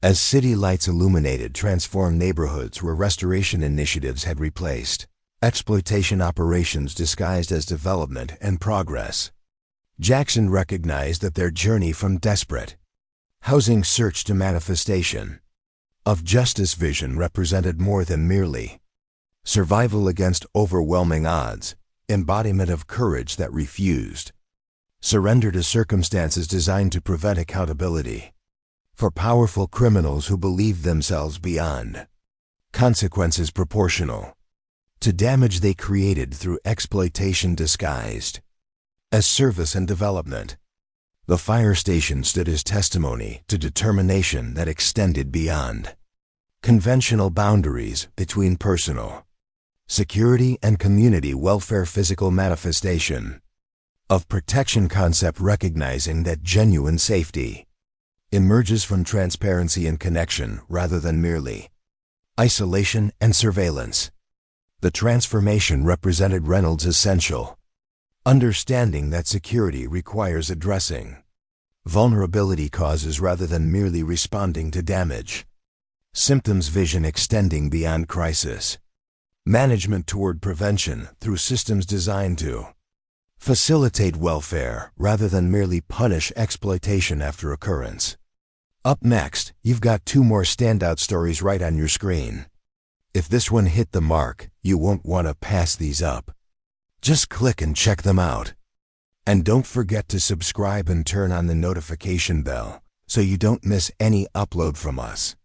As city lights illuminated transformed neighborhoods where restoration initiatives had replaced exploitation operations disguised as development and progress, Jackson recognized that their journey from desperate housing search to manifestation of justice vision represented more than merely survival against overwhelming odds, embodiment of courage that refused surrender to circumstances designed to prevent accountability for powerful criminals who believed themselves beyond consequences proportional to damage they created through exploitation disguised as service and development. The fire station stood as testimony to determination that extended beyond conventional boundaries between personal security and community welfare. Physical manifestation of protection concept recognizing that genuine safety emerges from transparency and connection rather than merely isolation and surveillance. The transformation represented Reynolds' essential understanding that security requires addressing vulnerability causes rather than merely responding to damage. Symptoms vision extending beyond crisis. Management toward prevention through systems designed to facilitate welfare rather than merely punish exploitation after occurrence. Up next, you've got two more standout stories right on your screen. If this one hit the mark, you won't want to pass these up. Just click and check them out. And don't forget to subscribe and turn on the notification bell so you don't miss any upload from us.